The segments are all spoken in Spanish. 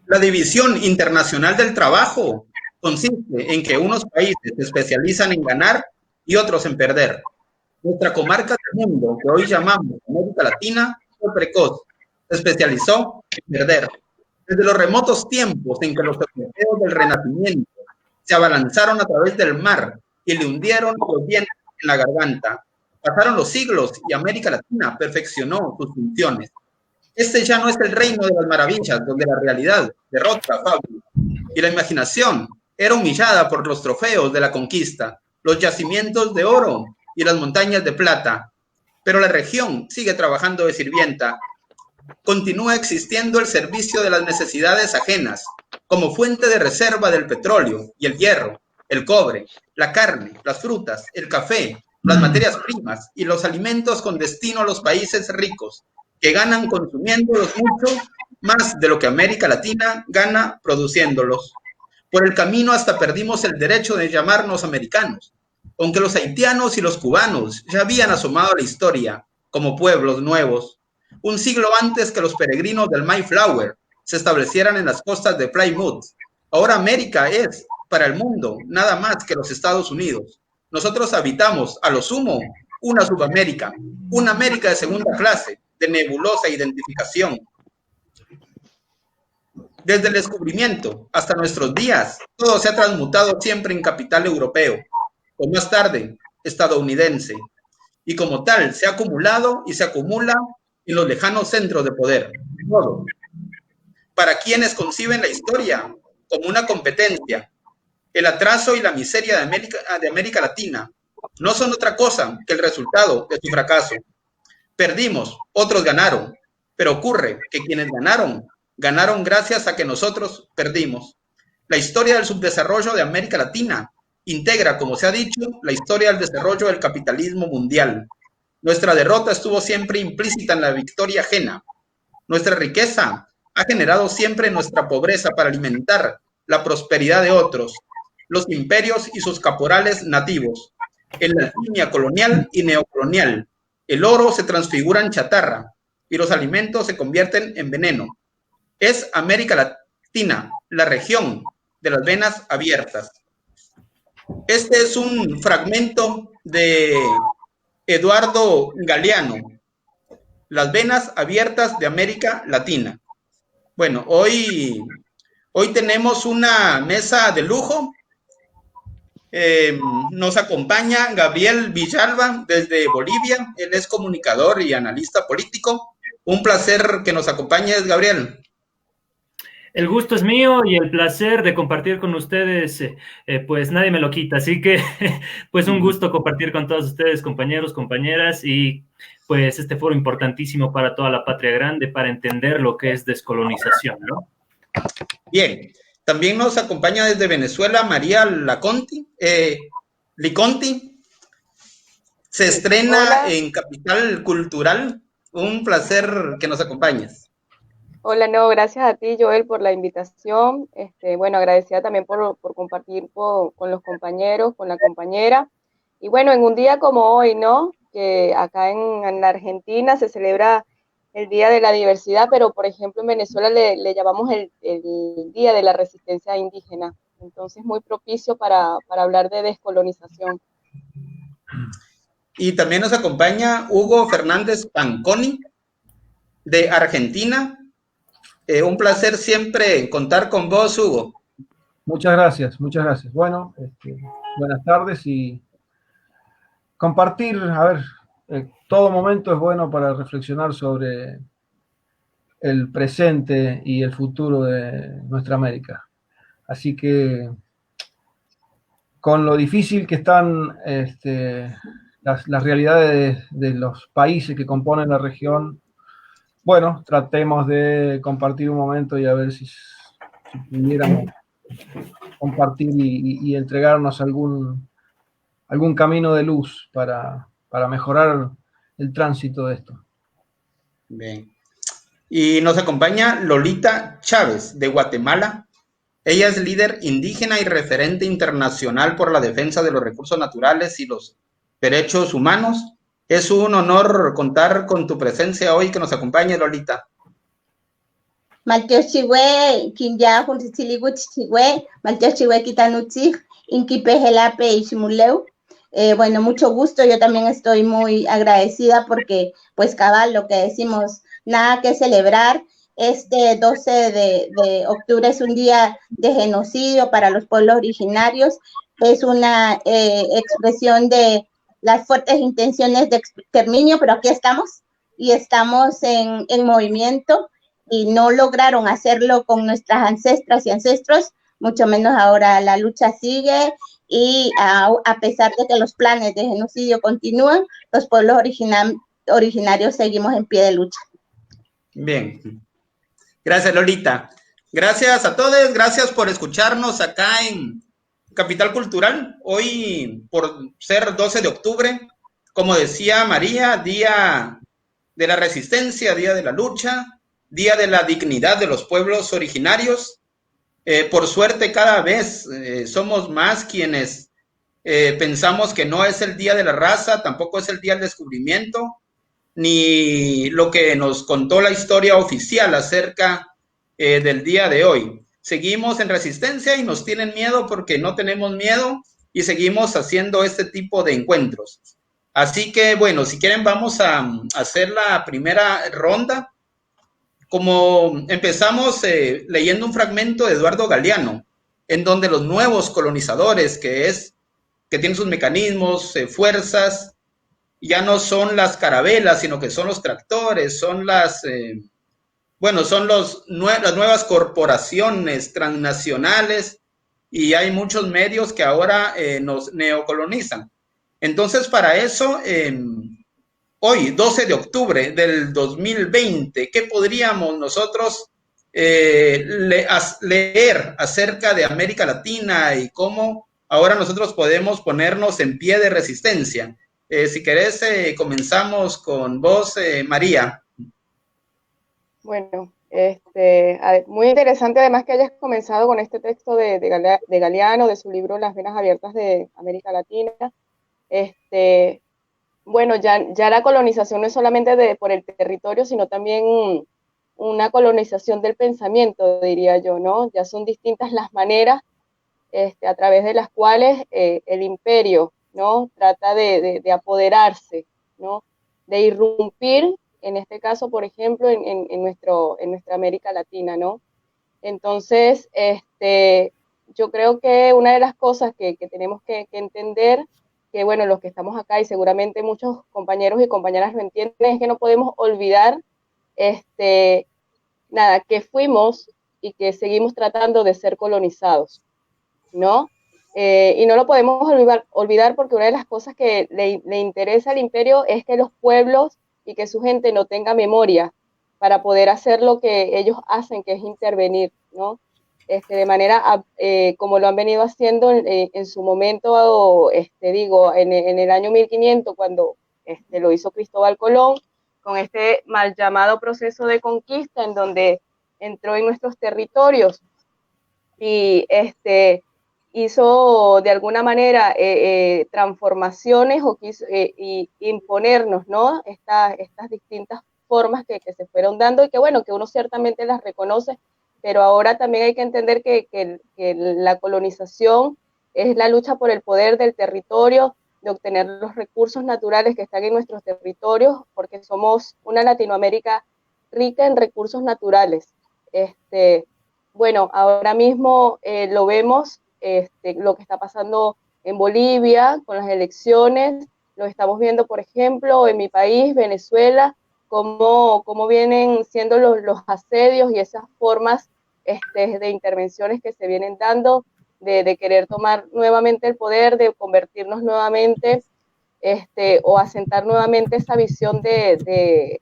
La división internacional del trabajo consiste en que unos países se especializan en ganar y otros en perder. Nuestra comarca del mundo, que hoy llamamos América Latina, fue precoz, se especializó en perder. Desde los remotos tiempos en que los europeos del Renacimiento se abalanzaron a través del mar y le hundieron los dientes en la garganta. Pasaron los siglos y América Latina perfeccionó sus funciones. Este ya no es el reino de las maravillas, donde la realidad derrota a Pablo y la imaginación era humillada por los trofeos de la conquista, los yacimientos de oro y las montañas de plata. Pero la región sigue trabajando de sirvienta. Continúa existiendo el servicio de las necesidades ajenas, como fuente de reserva del petróleo y el hierro, el cobre, la carne, las frutas, el café, las materias primas y los alimentos con destino a los países ricos, que ganan consumiéndolos mucho más de lo que América Latina gana produciéndolos. Por el camino hasta perdimos el derecho de llamarnos americanos, aunque los haitianos y los cubanos ya habían asomado a la historia como pueblos nuevos, un siglo antes que los peregrinos del Mayflower se establecieran en las costas de Plymouth. Ahora América es, para el mundo, nada más que los Estados Unidos. Nosotros habitamos, a lo sumo, una Subamérica, una América de segunda clase, de nebulosa identificación. Desde el descubrimiento hasta nuestros días, todo se ha transmutado siempre en capital europeo, o más tarde, estadounidense, y como tal se ha acumulado y se acumula en los lejanos centros de poder. Todo. Para quienes conciben la historia como una competencia, el atraso y la miseria de América Latina no son otra cosa que el resultado de su fracaso. Perdimos, otros ganaron, pero ocurre que quienes ganaron, ganaron gracias a que nosotros perdimos. La historia del subdesarrollo de América Latina integra, como se ha dicho, la historia del desarrollo del capitalismo mundial. Nuestra derrota estuvo siempre implícita en la victoria ajena. Nuestra riqueza ha generado siempre nuestra pobreza para alimentar la prosperidad de otros, los imperios y sus caporales nativos. En la línea colonial y neocolonial, el oro se transfigura en chatarra y los alimentos se convierten en veneno. Es América Latina, la región de las venas abiertas. Este es un fragmento de Eduardo Galeano, Las venas abiertas de América Latina. Bueno, hoy tenemos una mesa de lujo. Nos acompaña Gabriel Villalba desde Bolivia. Él es comunicador y analista político. Un placer que nos acompañes, Gabriel. El gusto es mío y el placer de compartir con ustedes, pues nadie me lo quita, así que pues un gusto compartir con todos ustedes, compañeros, compañeras, y pues este foro importantísimo para toda la patria grande, para entender lo que es descolonización, ¿no? Bien, también nos acompaña desde Venezuela María Liconti, se estrena Hola. en Capital Cultural. Un placer que nos acompañes. Hola, no, gracias a ti, Joel, por la invitación. Bueno, agradecida también por compartir con los compañeros, con la compañera. Y bueno, en un día como hoy, ¿no? Que acá en la Argentina se celebra el Día de la Diversidad, pero por ejemplo en Venezuela le llamamos el Día de la Resistencia Indígena. Entonces, muy propicio para hablar de descolonización. Y también nos acompaña Hugo Fernández Panconi, de Argentina. Un placer siempre contar con vos, Hugo. Muchas gracias, muchas gracias. Bueno, buenas tardes y compartir, a ver, todo momento es bueno para reflexionar sobre el presente y el futuro de nuestra América. Así que, con lo difícil que están las realidades de los países que componen la región, bueno, tratemos de compartir un momento y a ver si pudiéramos compartir y entregarnos algún camino de luz para mejorar el tránsito de esto. Bien. Y nos acompaña Lolita Chávez, de Guatemala. Ella es líder indígena y referente internacional por la defensa de los recursos naturales y los derechos humanos. Es un honor contar con tu presencia hoy, que nos acompañe, Lolita. Maltiochiwe, Kinya, Juntiliguchiwe, Maltiochiwe, Kitanuchi, Inkipejelape y Shimuleu. Bueno, mucho gusto, yo también estoy muy agradecida porque, pues, cabal, lo que decimos, nada que celebrar. Este 12 de octubre es un día de genocidio para los pueblos originarios, es una expresión de las fuertes intenciones de exterminio, pero aquí estamos y estamos en movimiento y no lograron hacerlo con nuestras ancestras y ancestros, mucho menos ahora la lucha sigue y a pesar de que los planes de genocidio continúan, los pueblos originarios seguimos en pie de lucha. Bien. Gracias, Lolita. Gracias a todos, gracias por escucharnos acá en Capital Cultural. Hoy, por ser 12 de octubre, como decía María, día de la resistencia, día de la lucha, día de la dignidad de los pueblos originarios. Por suerte, cada vez somos más quienes pensamos que no es el día de la raza, tampoco es el día del descubrimiento, ni lo que nos contó la historia oficial acerca del día de hoy. Seguimos en resistencia y nos tienen miedo porque no tenemos miedo y seguimos haciendo este tipo de encuentros. Así que, bueno, si quieren vamos a hacer la primera ronda. Como empezamos leyendo un fragmento de Eduardo Galeano, en donde los nuevos colonizadores, que tienen sus mecanismos, fuerzas, ya no son las carabelas, sino que son los tractores, son las nuevas corporaciones transnacionales y hay muchos medios que ahora nos neocolonizan. Entonces, para eso, hoy, 12 de octubre del 2020, ¿qué podríamos nosotros leer acerca de América Latina y cómo ahora nosotros podemos ponernos en pie de resistencia? Si querés, comenzamos con vos, María. Bueno, muy interesante además que hayas comenzado con este texto de Galeano, de su libro Las Venas Abiertas de América Latina. Bueno, ya la colonización no es solamente por el territorio, sino también una colonización del pensamiento, diría yo, ¿no? Ya son distintas las maneras a través de las cuales el imperio, ¿no? Trata de apoderarse, ¿no? De irrumpir, en este caso, por ejemplo, en nuestra América Latina, ¿no? Entonces, yo creo que una de las cosas que tenemos que entender, que bueno, los que estamos acá y seguramente muchos compañeros y compañeras lo entienden, es que no podemos olvidar, nada, que fuimos y que seguimos tratando de ser colonizados, ¿no? Y no lo podemos olvidar porque una de las cosas que le interesa al imperio es que los pueblos y que su gente no tenga memoria para poder hacer lo que ellos hacen, que es intervenir, ¿no? De manera como lo han venido haciendo en su momento, en el año 1500, cuando lo hizo Cristóbal Colón, con este mal llamado proceso de conquista, en donde entró en nuestros territorios y hizo de alguna manera transformaciones o quiso y imponernos, ¿no? Estas distintas formas que se fueron dando y que bueno, que uno ciertamente las reconoce, pero ahora también hay que entender que la colonización es la lucha por el poder del territorio, de obtener los recursos naturales que están en nuestros territorios, porque somos una Latinoamérica rica en recursos naturales. Bueno, ahora mismo lo vemos, lo que está pasando en Bolivia con las elecciones, lo estamos viendo, por ejemplo, en mi país, Venezuela, cómo vienen siendo los asedios y esas formas de intervenciones que se vienen dando, de querer tomar nuevamente el poder, de convertirnos nuevamente, o asentar nuevamente esa visión de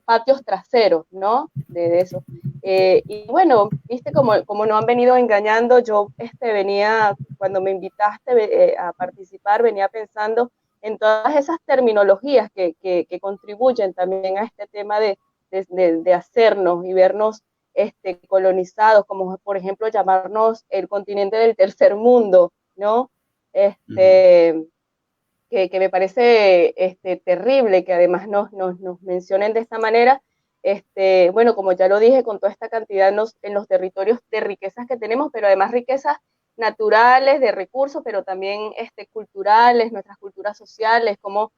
patios traseros, ¿no? De eso. Y bueno, viste como nos han venido engañando. Yo venía, cuando me invitaste a participar, venía pensando en todas esas terminologías que contribuyen también a este tema de hacernos y vernos colonizados, como por ejemplo llamarnos el continente del tercer mundo, ¿no? Que me parece terrible que además nos mencionen de esta manera bueno, como ya lo dije, con toda esta cantidad en los territorios de riquezas que tenemos, pero además riquezas naturales, de recursos, pero también culturales, nuestras culturas sociales, cómo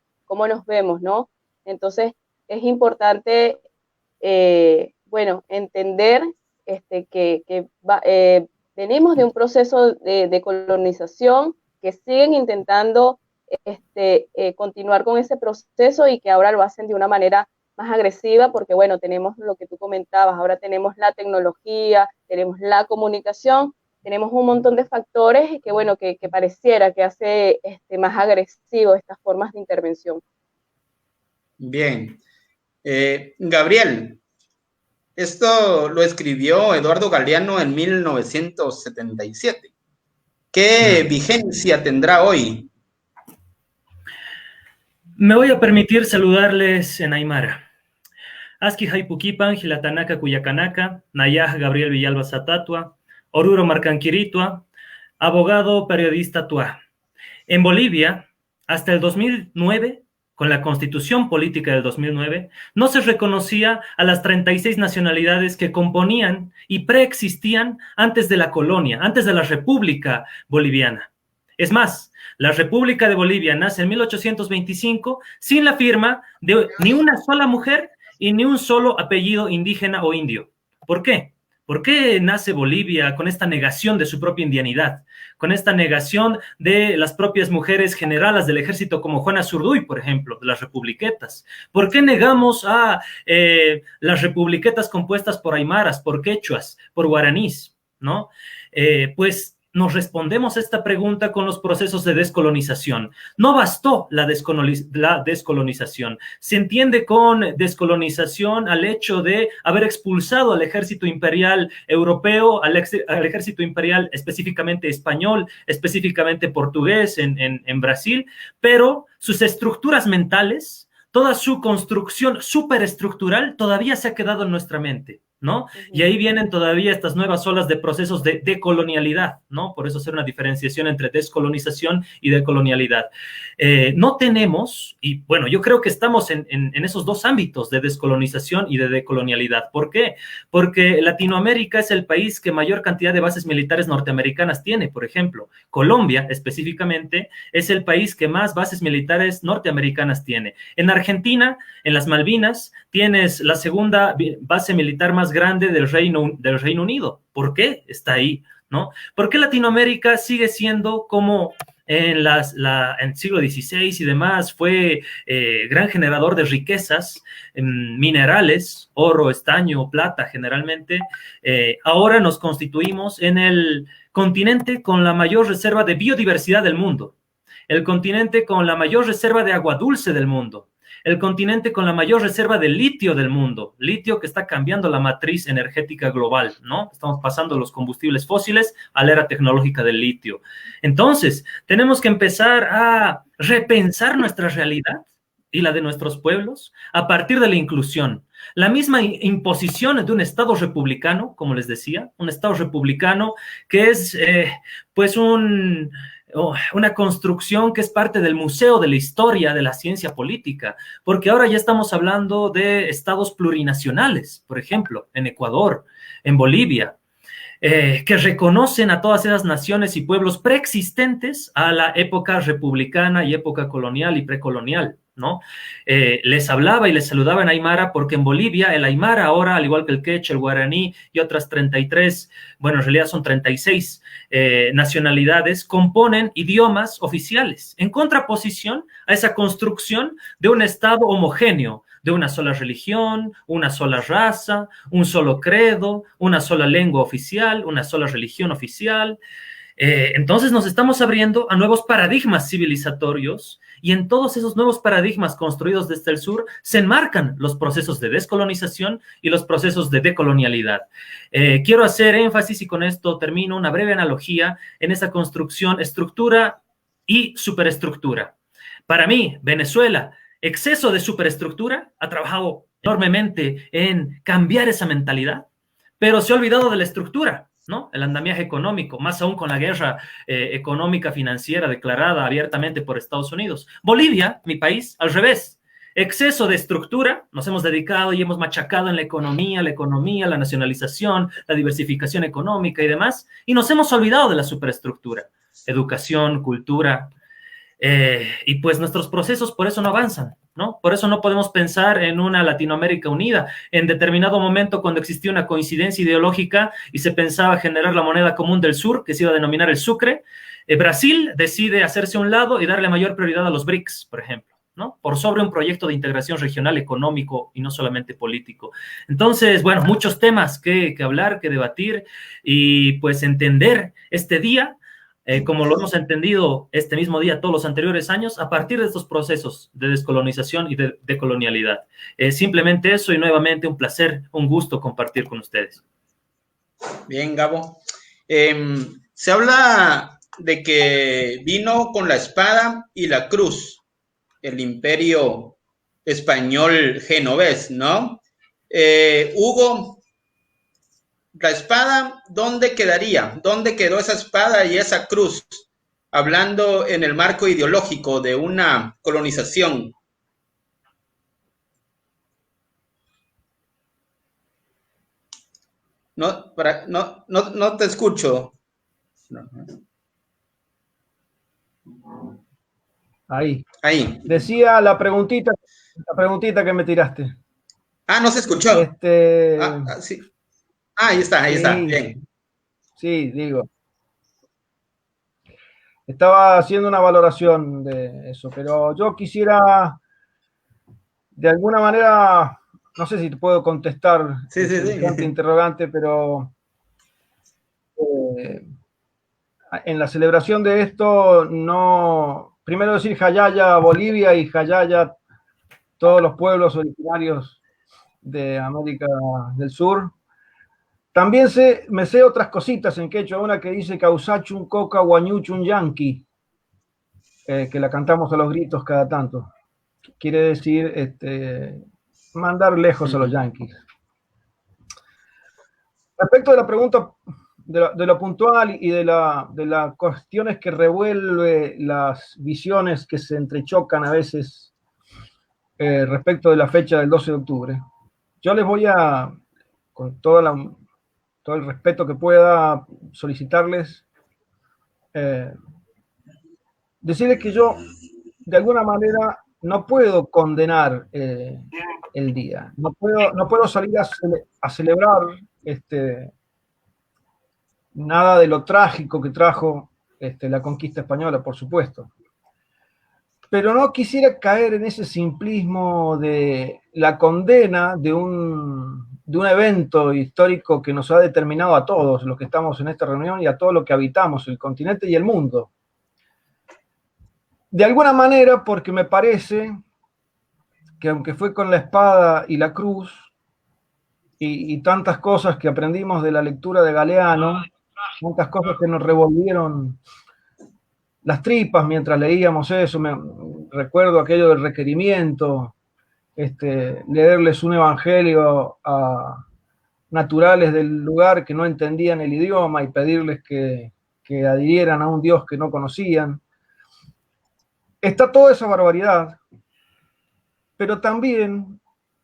nos vemos, ¿no? Entonces, es importante, bueno, entender que venimos de un proceso de colonización, que siguen intentando continuar con ese proceso y que ahora lo hacen de una manera más agresiva, porque bueno, tenemos lo que tú comentabas, ahora tenemos la tecnología, tenemos la comunicación, tenemos un montón de factores que bueno, que pareciera que hace más agresivo estas formas de intervención. Bien. Gabriel, esto lo escribió Eduardo Galeano en 1977. ¿Qué vigencia tendrá hoy? Me voy a permitir saludarles en aymara. Aski Haipukipan, Gilatanaka Cuyacanaka, Nayaj Gabriel Villalba Satatua, Oruro Marcanquiritua, abogado, periodista Tua. En Bolivia, hasta el 2009, con la Constitución Política del 2009, no se reconocía a las 36 nacionalidades que componían y preexistían antes de la colonia, antes de la República Boliviana. Es más, la República de Bolivia nace en 1825 sin la firma de ni una sola mujer y ni un solo apellido indígena o indio. ¿Por qué? ¿Por qué nace Bolivia con esta negación de su propia indianidad? Con esta negación de las propias mujeres generalas del ejército como Juana Zurduy, por ejemplo, de las republiquetas. ¿Por qué negamos a las republiquetas compuestas por aymaras, por quechuas, por guaranís, ¿no? Pues nos respondemos esta pregunta con los procesos de descolonización. No bastó la descolonización. Se entiende con descolonización al hecho de haber expulsado al ejército imperial europeo, al ejército imperial específicamente español, específicamente portugués en Brasil, pero sus estructuras mentales, toda su construcción superestructural todavía se ha quedado en nuestra mente, ¿no? Y ahí vienen todavía estas nuevas olas de procesos de decolonialidad, ¿no? Por eso hacer una diferenciación entre descolonización y decolonialidad. No tenemos, y bueno, yo creo que estamos en esos dos ámbitos de descolonización y de decolonialidad. ¿Por qué? Porque Latinoamérica es el país que mayor cantidad de bases militares norteamericanas tiene, por ejemplo. Colombia, específicamente, es el país que más bases militares norteamericanas tiene. En Argentina, en las Malvinas, tienes la segunda base militar más grande del Reino Unido. ¿Por qué está ahí? ¿No? ¿Por qué Latinoamérica sigue siendo como en el siglo XVI y demás fue gran generador de riquezas minerales, oro, estaño, plata generalmente? Ahora nos constituimos en el continente con la mayor reserva de biodiversidad del mundo, el continente con la mayor reserva de agua dulce del mundo, el continente con la mayor reserva de litio del mundo, litio que está cambiando la matriz energética global, ¿no? Estamos pasando los combustibles fósiles a la era tecnológica del litio. Entonces, tenemos que empezar a repensar nuestra realidad y la de nuestros pueblos a partir de la inclusión. La misma imposición de un Estado republicano, como les decía, un Estado republicano que es, pues, una construcción que es parte del museo de la historia de la ciencia política, porque ahora ya estamos hablando de estados plurinacionales, por ejemplo, en Ecuador, en Bolivia, que reconocen a todas esas naciones y pueblos preexistentes a la época republicana y época colonial y precolonial, ¿no? Les hablaba y les saludaba en aymara porque en Bolivia el aymara ahora, al igual que el quechua, el guaraní y otras 33, bueno, en realidad son 36 nacionalidades, componen idiomas oficiales, en contraposición a esa construcción de un Estado homogéneo, de una sola religión, una sola raza, un solo credo, una sola lengua oficial, una sola religión oficial. Entonces nos estamos abriendo a nuevos paradigmas civilizatorios y en todos esos nuevos paradigmas construidos desde el sur se enmarcan los procesos de descolonización y los procesos de decolonialidad. Quiero hacer énfasis, y con esto termino, una breve analogía en esa construcción, estructura y superestructura. Para mí, Venezuela, exceso de superestructura, ha trabajado enormemente en cambiar esa mentalidad, pero se ha olvidado de la estructura, ¿no? El andamiaje económico, más aún con la guerra económica financiera declarada abiertamente por Estados Unidos. Bolivia, mi país, al revés, exceso de estructura, nos hemos dedicado y hemos machacado en la economía, la nacionalización, la diversificación económica y demás, y nos hemos olvidado de la superestructura, educación, cultura, y pues nuestros procesos por eso no avanzan, ¿no? Por eso no podemos pensar en una Latinoamérica unida. En determinado momento, cuando existía una coincidencia ideológica y se pensaba generar la moneda común del sur, que se iba a denominar el sucre, Brasil decide hacerse a un lado y darle mayor prioridad a los BRICS, por ejemplo, ¿no? Por sobre un proyecto de integración regional económico y no solamente político. Entonces, bueno, muchos temas que hablar, que debatir y pues entender este día, como lo hemos entendido este mismo día todos los anteriores años, a partir de estos procesos de descolonización y de decolonialidad. Simplemente eso y nuevamente un placer, un gusto compartir con ustedes. Bien, Gabo. Se habla de que vino con la espada y la cruz el imperio español genovés, ¿no? Hugo, la espada, ¿dónde quedaría? ¿Dónde quedó esa espada y esa cruz? Hablando en el marco ideológico de una colonización. No te escucho. Ahí. Ahí. Decía la preguntita que me tiraste. Ah, no se escuchó. Sí. Ahí está, bien. Sí, digo. Estaba haciendo una valoración de eso, pero yo quisiera, de alguna manera, no sé si te puedo contestar semejante interrogante, pero en la celebración de esto, no, primero decir Jayaya Bolivia y Jayaya todos los pueblos originarios de América del Sur. También me sé otras cositas en quechua, una que dice Causachun Coca Guañuchun Yanqui, que la cantamos a los gritos cada tanto. Quiere decir mandar lejos a los yanquis. Respecto de la pregunta de lo puntual y de las cuestiones que revuelve las visiones que se entrechocan a veces respecto de la fecha del 12 de octubre, yo les voy a, con todo el respeto que pueda, solicitarles, decirles que yo, de alguna manera, no puedo condenar el día. No puedo salir a celebrar nada de lo trágico que trajo la conquista española, por supuesto. Pero no quisiera caer en ese simplismo de la condena de un evento histórico que nos ha determinado a todos los que estamos en esta reunión y a todos los que habitamos el continente y el mundo. De alguna manera, porque me parece que aunque fue con la espada y la cruz y tantas cosas que aprendimos de la lectura de Galeano, tantas cosas que nos revolvieron las tripas mientras leíamos eso, recuerdo aquello del requerimiento, leerles un evangelio a naturales del lugar que no entendían el idioma y pedirles que adhirieran a un Dios que no conocían. Está toda esa barbaridad, pero también,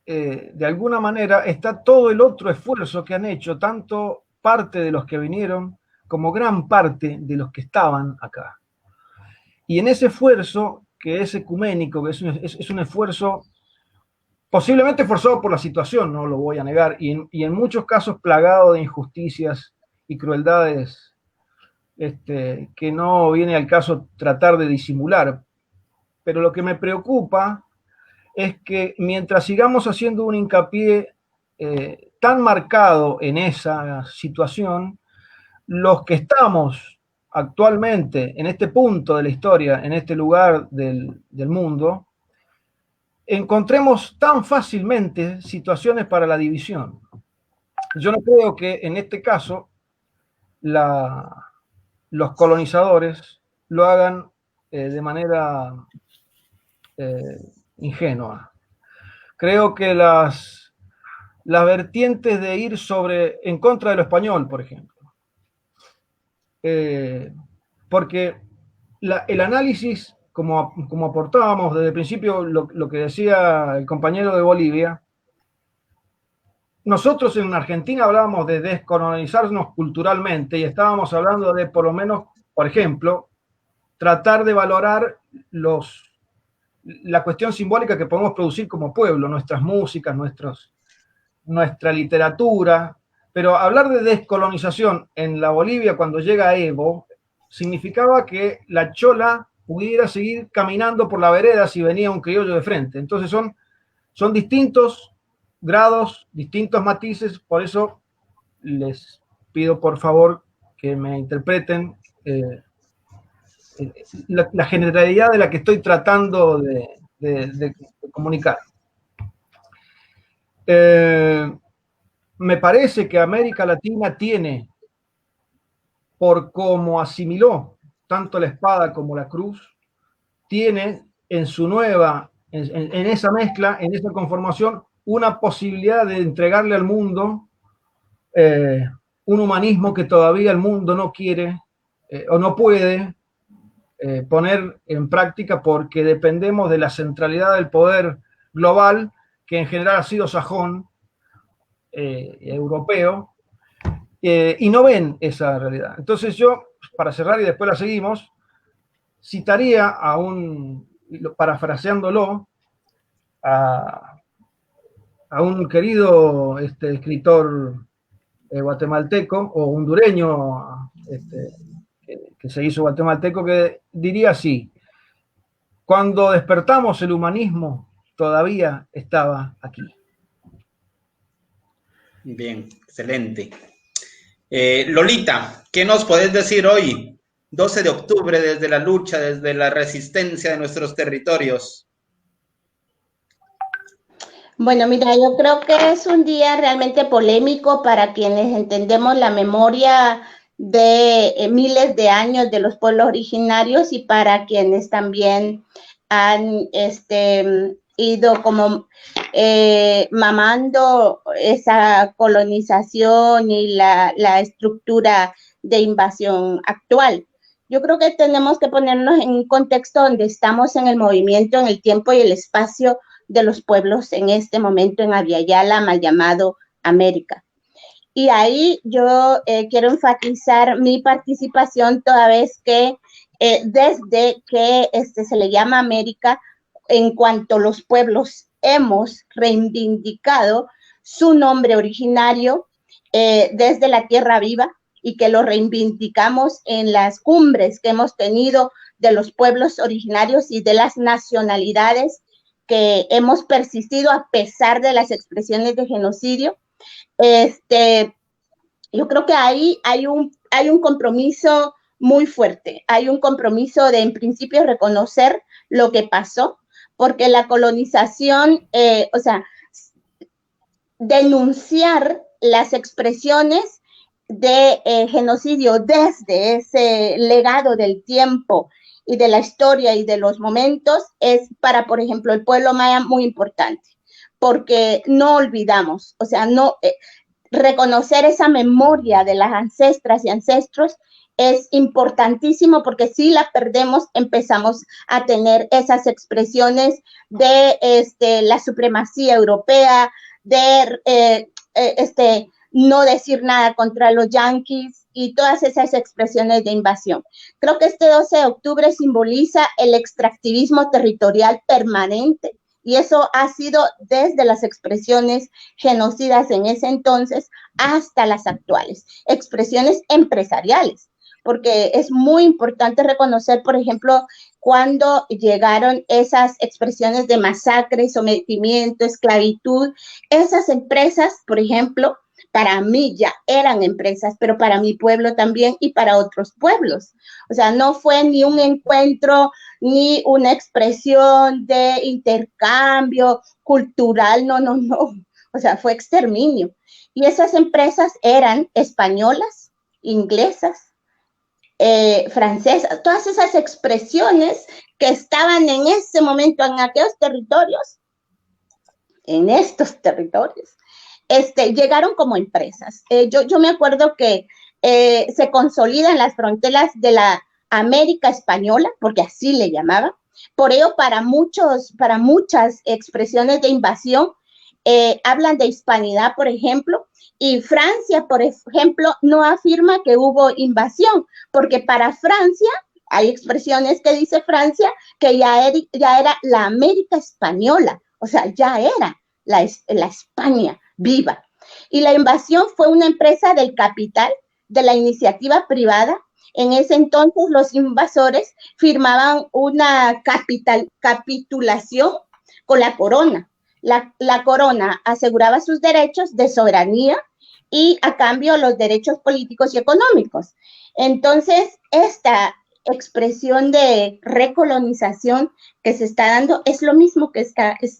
de alguna manera, está todo el otro esfuerzo que han hecho, tanto parte de los que vinieron como gran parte de los que estaban acá. Y en ese esfuerzo, que es ecuménico, que es un esfuerzo posiblemente forzado por la situación, no lo voy a negar, y en muchos casos plagado de injusticias y crueldades que no viene al caso tratar de disimular. Pero lo que me preocupa es que mientras sigamos haciendo un hincapié tan marcado en esa situación, los que estamos actualmente en este punto de la historia, en este lugar del mundo, encontremos tan fácilmente situaciones para la división. Yo no creo que en este caso los colonizadores lo hagan de manera ingenua. Creo que las vertientes de ir en contra de lo español, por ejemplo, porque el análisis como aportábamos desde el principio lo que decía el compañero de Bolivia, nosotros en Argentina hablábamos de descolonizarnos culturalmente y estábamos hablando de, por lo menos, por ejemplo, tratar de valorar la cuestión simbólica que podemos producir como pueblo, nuestras músicas, nuestra literatura, pero hablar de descolonización en la Bolivia cuando llega Evo significaba que la chola pudiera seguir caminando por la vereda si venía un criollo de frente. Entonces son distintos grados, distintos matices, por eso les pido por favor que me interpreten la generalidad de la que estoy tratando de comunicar. Me parece que América Latina tiene, por cómo asimiló tanto la espada como la cruz, tiene en esa mezcla, en esa conformación, una posibilidad de entregarle al mundo un humanismo que todavía el mundo no quiere o no puede poner en práctica porque dependemos de la centralidad del poder global, que en general ha sido sajón, europeo, y no ven esa realidad. Entonces yo, para cerrar y después la seguimos, citaría parafraseándolo, a un querido escritor guatemalteco o hondureño que se hizo guatemalteco, que diría así: cuando despertamos el humanismo todavía estaba aquí. Bien, excelente. Lolita, ¿qué nos podés decir hoy, 12 de octubre, desde la lucha, desde la resistencia de nuestros territorios? Bueno, mira, yo creo que es un día realmente polémico para quienes entendemos la memoria de miles de años de los pueblos originarios y para quienes también han ido como mamando esa colonización y la estructura de invasión actual. Yo creo que tenemos que ponernos en un contexto donde estamos en el movimiento, en el tiempo y el espacio de los pueblos en este momento en Abya-Yala, mal llamado América. Y ahí yo quiero enfatizar mi participación toda vez que desde que se le llama América, en cuanto los pueblos hemos reivindicado su nombre originario desde la Tierra Viva y que lo reivindicamos en las cumbres que hemos tenido de los pueblos originarios y de las nacionalidades que hemos persistido a pesar de las expresiones de genocidio. Yo creo que ahí hay un compromiso muy fuerte, hay un compromiso de en principio reconocer lo que pasó, porque la colonización, denunciar las expresiones de genocidio desde ese legado del tiempo y de la historia y de los momentos es para, por ejemplo, el pueblo maya muy importante, porque no olvidamos, reconocer esa memoria de las ancestras y ancestros es importantísimo, porque si la perdemos empezamos a tener esas expresiones de la supremacía europea, de no decir nada contra los yanquis y todas esas expresiones de invasión. Creo que este 12 de octubre simboliza el extractivismo territorial permanente y eso ha sido desde las expresiones genocidas en ese entonces hasta las actuales, expresiones empresariales, porque es muy importante reconocer, por ejemplo, cuando llegaron esas expresiones de masacre, sometimiento, esclavitud, esas empresas, por ejemplo, para mí ya eran empresas, pero para mi pueblo también y para otros pueblos. O sea, no fue ni un encuentro, ni una expresión de intercambio cultural, no. O sea, fue exterminio. Y esas empresas eran españolas, inglesas, francesas, todas esas expresiones que estaban en ese momento en aquellos territorios, en estos territorios, llegaron como empresas. Yo me acuerdo que se consolidan las fronteras de la América española, porque así le llamaban, Por ello, para muchas expresiones de invasión, hablan de hispanidad, por ejemplo, y Francia, por ejemplo, no afirma que hubo invasión, porque para Francia hay expresiones que dice Francia que ya era la América española, o sea, ya era la España viva. Y la invasión fue una empresa del capital, de la iniciativa privada. En ese entonces los invasores firmaban una capitulación con la corona. La corona aseguraba sus derechos de soberanía y a cambio los derechos políticos y económicos. Entonces, esta expresión de recolonización que se está dando es lo mismo que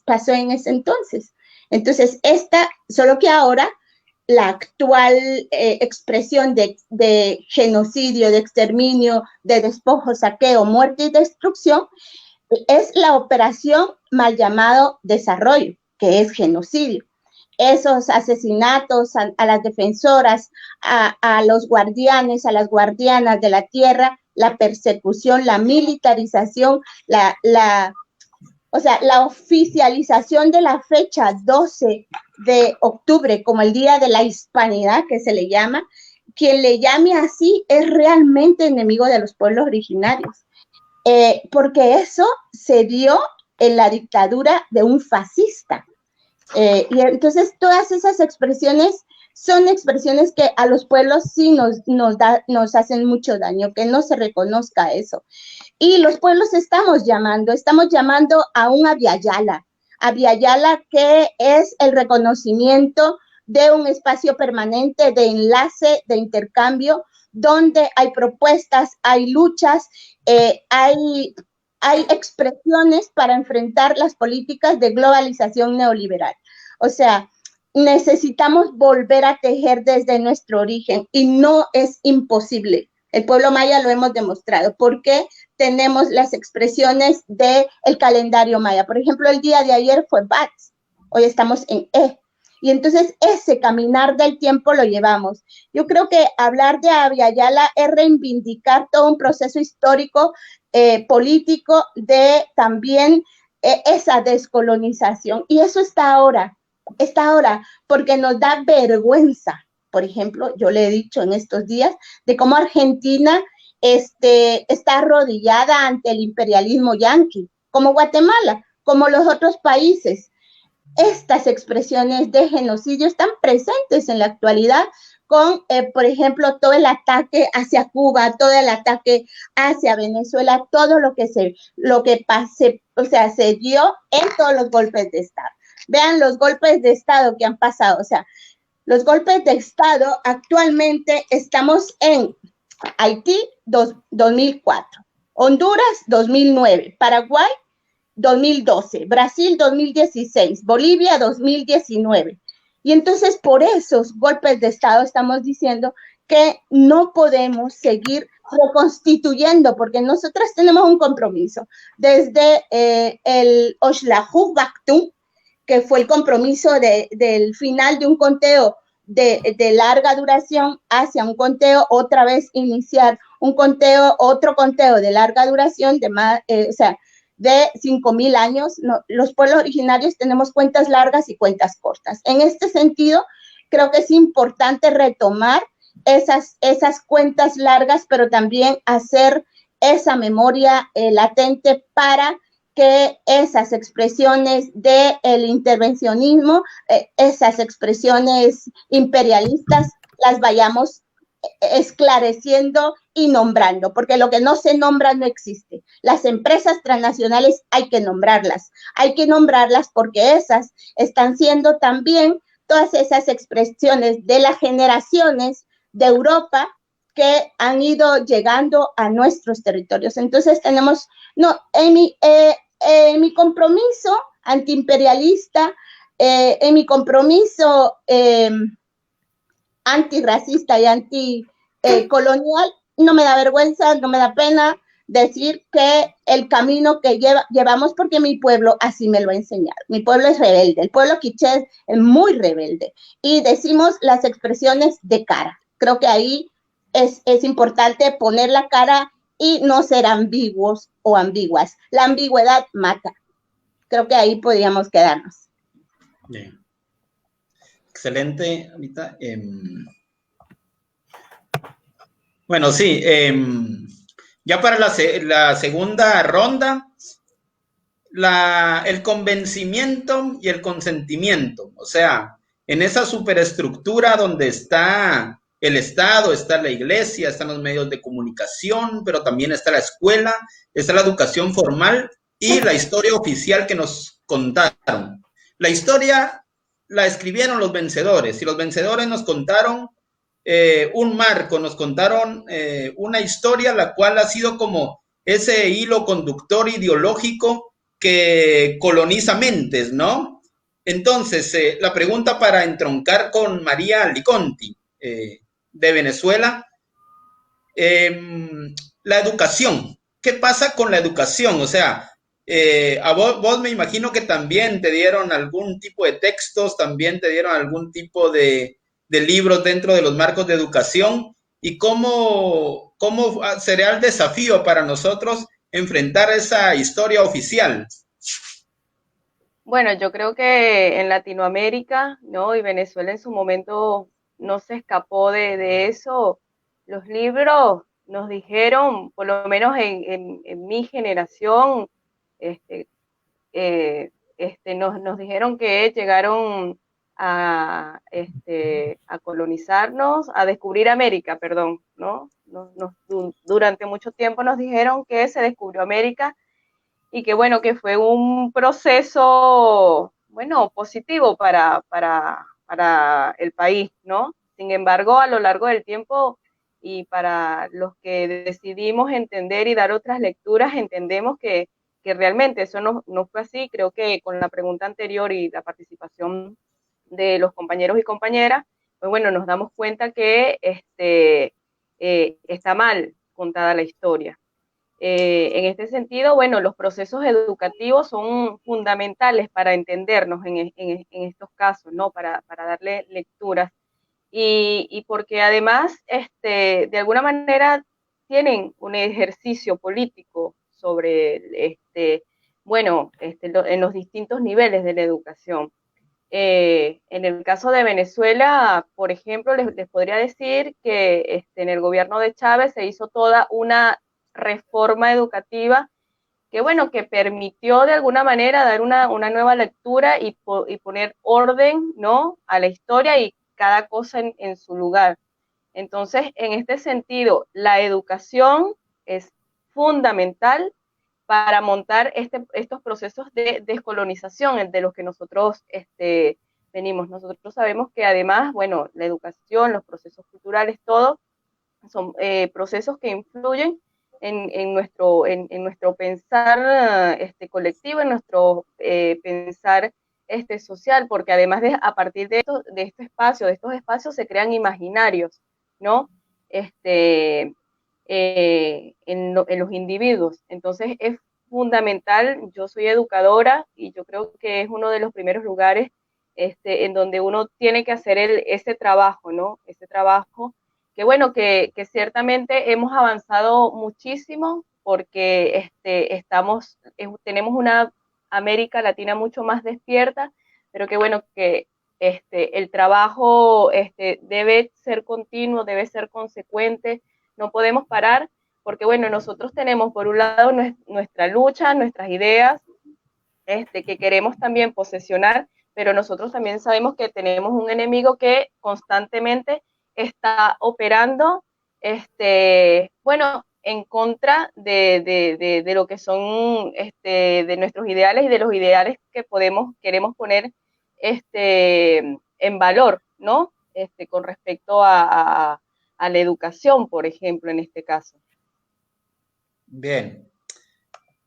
pasó en ese entonces. Entonces, solo que ahora la actual expresión de genocidio, de exterminio, de despojo, saqueo, muerte y destrucción es la operación mal llamado desarrollo, que es genocidio. Esos asesinatos a las defensoras, a los guardianes, a las guardianas de la tierra, la persecución, la militarización, la oficialización de la fecha 12 de octubre como el Día de la Hispanidad, que se le llama, quien le llame así es realmente enemigo de los pueblos originarios, porque eso se dio en la dictadura de un fascista. Y entonces todas esas expresiones son expresiones que a los pueblos sí nos hacen mucho daño, que no se reconozca eso. Y los pueblos estamos llamando a un Abya-Yala que es el reconocimiento de un espacio permanente de enlace, de intercambio, donde hay propuestas, hay luchas, hay expresiones para enfrentar las políticas de globalización neoliberal. O sea, necesitamos volver a tejer desde nuestro origen y no es imposible. El pueblo maya lo hemos demostrado porque tenemos las expresiones del calendario maya. Por ejemplo, el día de ayer fue Bats, hoy estamos en E. Y entonces ese caminar del tiempo lo llevamos. Yo creo que hablar de Abya-Yala es reivindicar todo un proceso histórico, político, de también esa descolonización. Y eso está ahora, porque nos da vergüenza. Por ejemplo, yo le he dicho en estos días de cómo Argentina está arrodillada ante el imperialismo yanqui, como Guatemala, como los otros países. Estas expresiones de genocidio están presentes en la actualidad con, por ejemplo, todo el ataque hacia Cuba, todo el ataque hacia Venezuela, todo lo que se dio en todos los golpes de Estado. Vean los golpes de Estado que han pasado, o sea, los golpes de Estado actualmente estamos en Haití 2004, Honduras 2009, Paraguay 2012, Brasil 2016, Bolivia 2019. Y entonces por esos golpes de Estado estamos diciendo que no podemos seguir reconstituyendo, porque nosotras tenemos un compromiso desde el Oxlajú Bactún, que fue el compromiso del final de un conteo de larga duración hacia un conteo, otra vez iniciar otro conteo de larga duración, de 5,000 años. No, los pueblos originarios tenemos cuentas largas y cuentas cortas. En este sentido, creo que es importante retomar esas cuentas largas, pero también hacer esa memoria latente para que esas expresiones del intervencionismo, esas expresiones imperialistas, las vayamos esclareciendo y nombrando, porque lo que no se nombra no existe. Las empresas transnacionales hay que nombrarlas porque esas están siendo también todas esas expresiones de las generaciones de Europa que han ido llegando a nuestros territorios. Entonces tenemos, en mi compromiso antiimperialista, en mi compromiso antirracista y anticolonial, no me da vergüenza, no me da pena decir que el camino que llevamos, porque mi pueblo así me lo ha enseñado. Mi pueblo es rebelde, el pueblo quiché es muy rebelde y decimos las expresiones de cara. Creo que ahí es importante poner la cara y no ser ambiguos o ambiguas. La ambigüedad mata. Creo que ahí podríamos quedarnos. Bien. Excelente, Anita. Bueno, sí, ya para la segunda ronda, el convencimiento y el consentimiento, o sea, en esa superestructura donde está el Estado, está la iglesia, están los medios de comunicación, pero también está la escuela, está la educación formal y la historia oficial que nos contaron. La historia la escribieron los vencedores y los vencedores nos contaron un marco, nos contaron una historia la cual ha sido como ese hilo conductor ideológico que coloniza mentes, ¿no? Entonces, la pregunta para entroncar con María Liconti, de Venezuela, la educación. ¿Qué pasa con la educación? O sea, a vos me imagino que también te dieron algún tipo de textos, también te dieron algún tipo de libros dentro de los marcos de educación, y cómo sería el desafío para nosotros enfrentar esa historia oficial. Bueno, yo creo que en Latinoamérica, ¿no? Y Venezuela en su momento no se escapó de eso. Los libros nos dijeron, por lo menos en mi generación, nos dijeron que llegaron a colonizarnos, a descubrir América, perdón, ¿no? Durante mucho tiempo nos dijeron que se descubrió América y que, bueno, que fue un proceso, bueno, positivo para el país, ¿no? Sin embargo, a lo largo del tiempo y para los que decidimos entender y dar otras lecturas, entendemos que realmente eso no fue así. Creo que con la pregunta anterior y la participación de los compañeros y compañeras, pues bueno, nos damos cuenta que está mal contada la historia. En este sentido, bueno, los procesos educativos son fundamentales para entendernos en estos casos, ¿no? Para darle lecturas y porque además, de alguna manera tienen un ejercicio político sobre, en los distintos niveles de la educación. En el caso de Venezuela, por ejemplo, les podría decir que en el gobierno de Chávez se hizo toda una reforma educativa que, bueno, que permitió de alguna manera dar una nueva lectura y poner orden, ¿no?, a la historia y cada cosa en su lugar. Entonces, en este sentido, la educación es fundamental para montar estos procesos de descolonización de los que nosotros venimos. Nosotros sabemos que además, bueno, la educación, los procesos culturales, todo, son procesos que influyen en nuestro pensar colectivo, en nuestro pensar social, porque además a partir de estos espacios se crean imaginarios, ¿no? En los individuos. Entonces es fundamental. Yo soy educadora y yo creo que es uno de los primeros lugares en donde uno tiene que hacer ese trabajo, ¿no? Ese trabajo que, bueno, que ciertamente hemos avanzado muchísimo porque tenemos una América Latina mucho más despierta, pero que, bueno, que el trabajo debe ser continuo, debe ser consecuente, no podemos parar, porque, bueno, nosotros tenemos por un lado nuestra lucha, nuestras ideas, que queremos también posesionar, pero nosotros también sabemos que tenemos un enemigo que constantemente está operando, en contra de lo que son de nuestros ideales y de los ideales que queremos poner en valor, ¿no? Con respecto a la educación, por ejemplo, en este caso. Bien.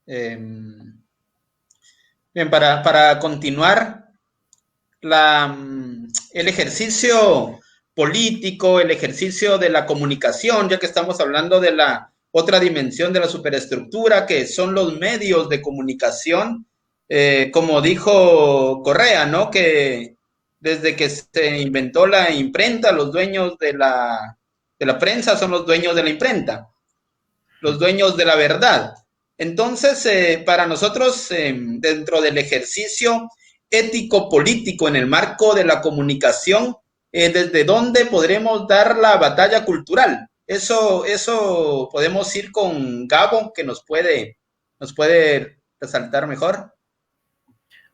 Bien, para continuar, el ejercicio político, el ejercicio de la comunicación, ya que estamos hablando de la otra dimensión de la superestructura, que son los medios de comunicación, como dijo Correa, ¿no? Que desde que se inventó la imprenta, los dueños de la prensa son los dueños de la imprenta, los dueños de la verdad. Entonces, para nosotros, dentro del ejercicio ético-político en el marco de la comunicación, ¿desde dónde podremos dar la batalla cultural? Eso podemos ir con Gabo, que nos puede resaltar mejor.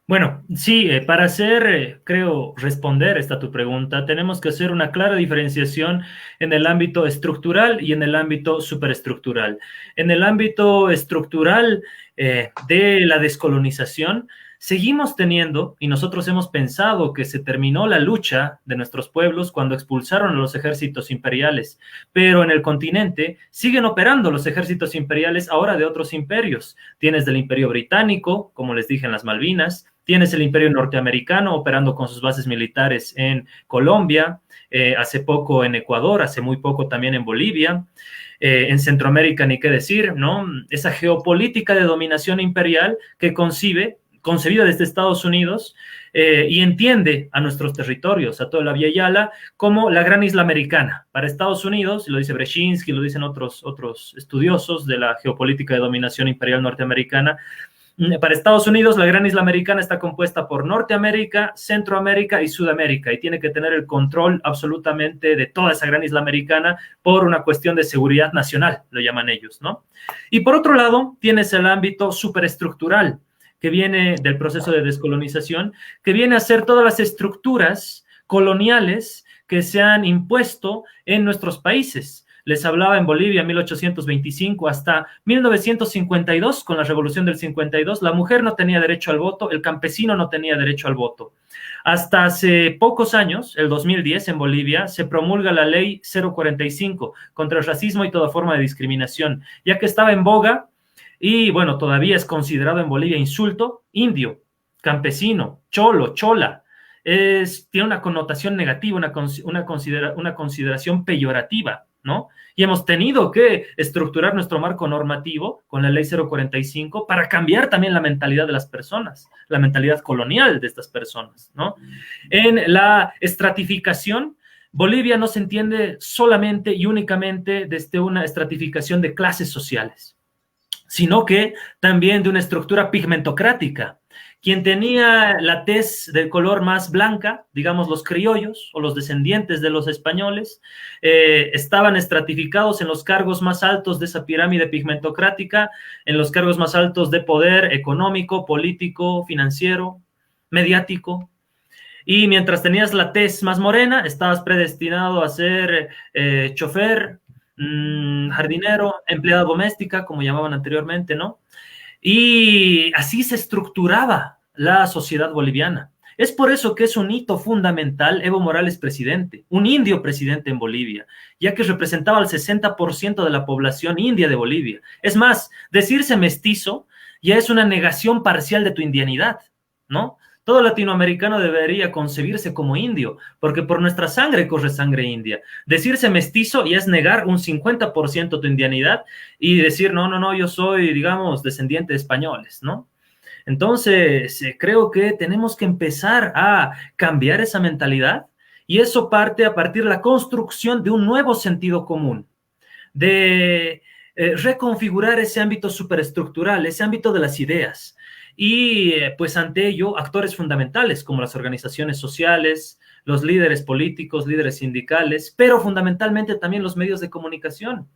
Bueno, sí, para hacer, creo, responder esta tu pregunta, tenemos que hacer una clara diferenciación en el ámbito estructural y en el ámbito superestructural. En el ámbito estructural de la descolonización, seguimos teniendo, y nosotros hemos pensado que se terminó la lucha de nuestros pueblos cuando expulsaron a los ejércitos imperiales, pero en el continente siguen operando los ejércitos imperiales ahora de otros imperios. Tienes del Imperio Británico, como les dije, en las Malvinas. Tienes el Imperio Norteamericano operando con sus bases militares en Colombia, hace poco en Ecuador, hace muy poco también en Bolivia, en Centroamérica ni qué decir, ¿no? Esa geopolítica de dominación imperial que concebida desde Estados Unidos y entiende a nuestros territorios, a toda la Vía Yala, como la gran isla americana. Para Estados Unidos, lo dice Brzezinski, lo dicen otros estudiosos de la geopolítica de dominación imperial norteamericana, para Estados Unidos, la gran isla americana está compuesta por Norteamérica, Centroamérica y Sudamérica, y tiene que tener el control absolutamente de toda esa gran isla americana por una cuestión de seguridad nacional, lo llaman ellos, ¿no? Y por otro lado, tienes el ámbito superestructural, que viene del proceso de descolonización, que viene a ser todas las estructuras coloniales que se han impuesto en nuestros países. Les hablaba en Bolivia, 1825 hasta 1952, con la revolución del 52, la mujer no tenía derecho al voto, el campesino no tenía derecho al voto. Hasta hace pocos años, el 2010, en Bolivia, se promulga la ley 045 contra el racismo y toda forma de discriminación, ya que estaba en boga y, bueno, todavía es considerado en Bolivia insulto, indio, campesino, cholo, chola. Tiene una connotación negativa, una consideración peyorativa, ¿no? Y hemos tenido que estructurar nuestro marco normativo con la ley 045 para cambiar también la mentalidad de las personas, la mentalidad colonial de estas personas, ¿no? En la estratificación, Bolivia no se entiende solamente y únicamente desde una estratificación de clases sociales, sino que también de una estructura pigmentocrática. Quien tenía la tez del color más blanca, digamos los criollos o los descendientes de los españoles, estaban estratificados en los cargos más altos de esa pirámide pigmentocrática, en los cargos más altos de poder económico, político, financiero, mediático. Y mientras tenías la tez más morena, estabas predestinado a ser chofer, jardinero, empleada doméstica, como llamaban anteriormente, ¿no? Y así se estructuraba la sociedad boliviana. Es por eso que es un hito fundamental Evo Morales presidente, un indio presidente en Bolivia, ya que representaba al 60% de la población india de Bolivia. Es más, decirse mestizo ya es una negación parcial de tu indianidad, ¿no? Todo latinoamericano debería concebirse como indio, porque por nuestra sangre corre sangre india. Decirse mestizo ya es negar un 50% tu indianidad y decir, no, yo soy, digamos, descendiente de españoles, ¿no? Entonces, creo que tenemos que empezar a cambiar esa mentalidad y eso parte a partir de la construcción de un nuevo sentido común, de reconfigurar ese ámbito superestructural, ese ámbito de las ideas. Y pues ante ello, actores fundamentales como las organizaciones sociales, los líderes políticos, líderes sindicales, pero fundamentalmente también los medios de comunicación.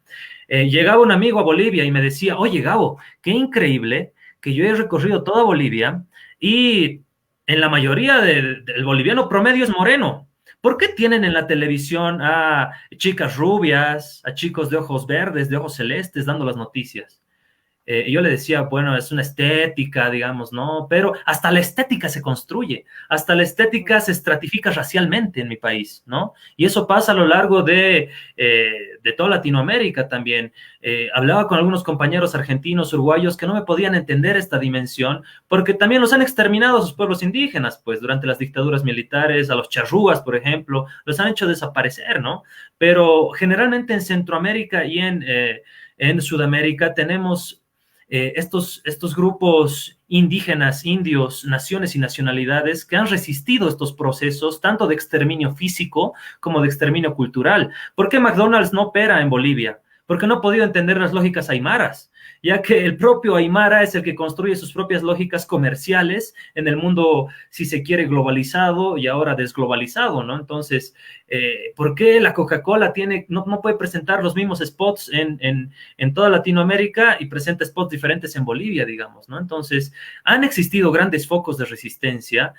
Llegaba un amigo a Bolivia y me decía, oye Gabo, qué increíble que yo he recorrido toda Bolivia y en la mayoría del boliviano promedio es moreno. ¿Por qué tienen en la televisión a chicas rubias, a chicos de ojos verdes, de ojos celestes dando las noticias? Y yo le decía, bueno, es una estética, digamos, ¿no? Pero hasta la estética se construye, hasta la estética se estratifica racialmente en mi país, ¿no? Y eso pasa a lo largo de toda Latinoamérica también. Hablaba con algunos compañeros argentinos, uruguayos, que no me podían entender esta dimensión, porque también los han exterminado a sus pueblos indígenas, pues, durante las dictaduras militares, a los charrúas, por ejemplo, los han hecho desaparecer, ¿no? Pero generalmente en Centroamérica y en Sudamérica tenemos estos grupos indígenas, indios, naciones y nacionalidades que han resistido estos procesos tanto de exterminio físico como de exterminio cultural. ¿Por qué McDonald's no opera en Bolivia? Porque no ha podido entender las lógicas aymaras. ya que el propio Aymara es el que construye sus propias lógicas comerciales en el mundo, si se quiere, globalizado y ahora desglobalizado, ¿no? Entonces, ¿por qué la Coca-Cola no puede presentar los mismos spots en toda Latinoamérica y presenta spots diferentes en Bolivia, digamos, ¿no? Entonces, han existido grandes focos de resistencia,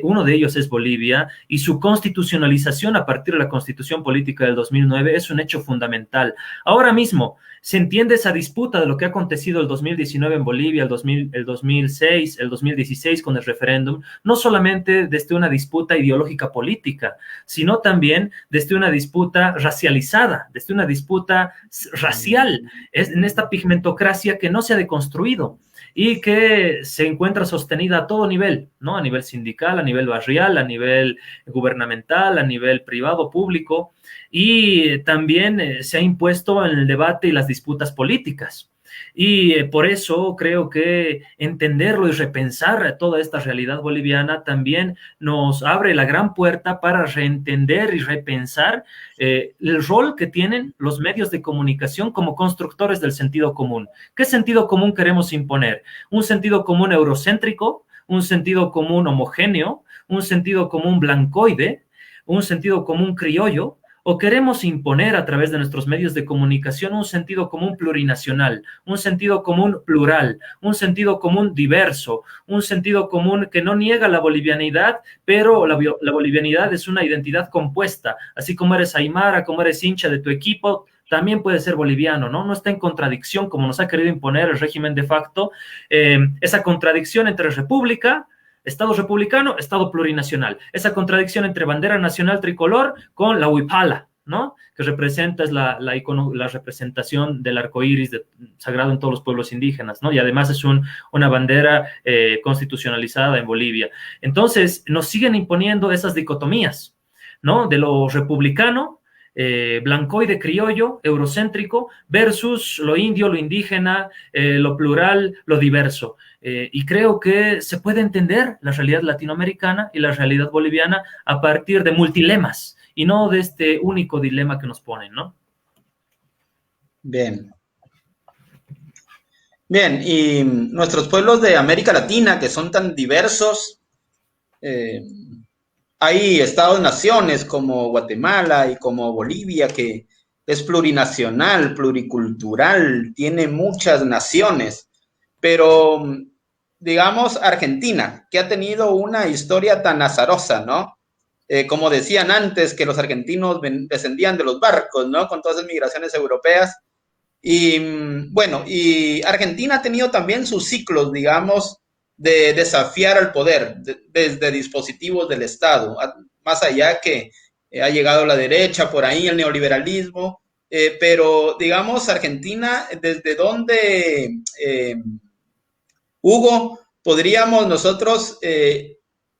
uno de ellos es Bolivia, y su constitucionalización a partir de la Constitución Política del 2009 es un hecho fundamental. Ahora mismo, se entiende esa disputa de lo que ha acontecido el 2019 en Bolivia, el 2006, el 2016 con el referéndum, no solamente desde una disputa ideológica política, sino también desde una disputa racializada, desde una disputa racial, en esta pigmentocracia que no se ha deconstruido y que se encuentra sostenida a todo nivel, ¿no? A nivel sindical, a nivel barrial, a nivel gubernamental, a nivel privado, público, y también se ha impuesto en el debate y las disputas políticas. Y por eso creo que entenderlo y repensar toda esta realidad boliviana también nos abre la gran puerta para reentender y repensar el rol que tienen los medios de comunicación como constructores del sentido común. ¿Qué sentido común queremos imponer? ¿Un sentido común eurocéntrico? ¿Un sentido común homogéneo? ¿Un sentido común blancoide? ¿Un sentido común criollo? ¿O queremos imponer a través de nuestros medios de comunicación un sentido común plurinacional, un sentido común plural, un sentido común diverso, un sentido común que no niega la bolivianidad, pero la bolivianidad es una identidad compuesta, así como eres aymara, como eres hincha de tu equipo, también puede ser boliviano, ¿no? No está en contradicción como nos ha querido imponer el régimen de facto, esa contradicción entre república, Estado republicano, Estado plurinacional. Esa contradicción entre bandera nacional tricolor con la huipala, ¿no? Que representa es la representación del arco iris sagrado en todos los pueblos indígenas, ¿no? Y además es una bandera constitucionalizada en Bolivia. Entonces, nos siguen imponiendo esas dicotomías, ¿no? De lo republicano, blancoide criollo, eurocéntrico, versus lo indio, lo indígena, lo plural, lo diverso. Y creo que se puede entender la realidad latinoamericana y la realidad boliviana a partir de multilemas y no de este único dilema que nos ponen, ¿no? Bien. Bien, y nuestros pueblos de América Latina, que son tan diversos, hay estados-naciones como Guatemala y como Bolivia, que es plurinacional, pluricultural, tiene muchas naciones, pero digamos Argentina, que ha tenido una historia tan azarosa, ¿no? Como decían antes, que los argentinos descendían de los barcos, ¿no? Con todas las migraciones europeas. Y bueno, y Argentina ha tenido también sus ciclos, digamos, de desafiar al poder desde dispositivos del Estado, más allá que ha llegado la derecha, por ahí el neoliberalismo, pero digamos, Argentina, ¿desde dónde, Hugo, podríamos nosotros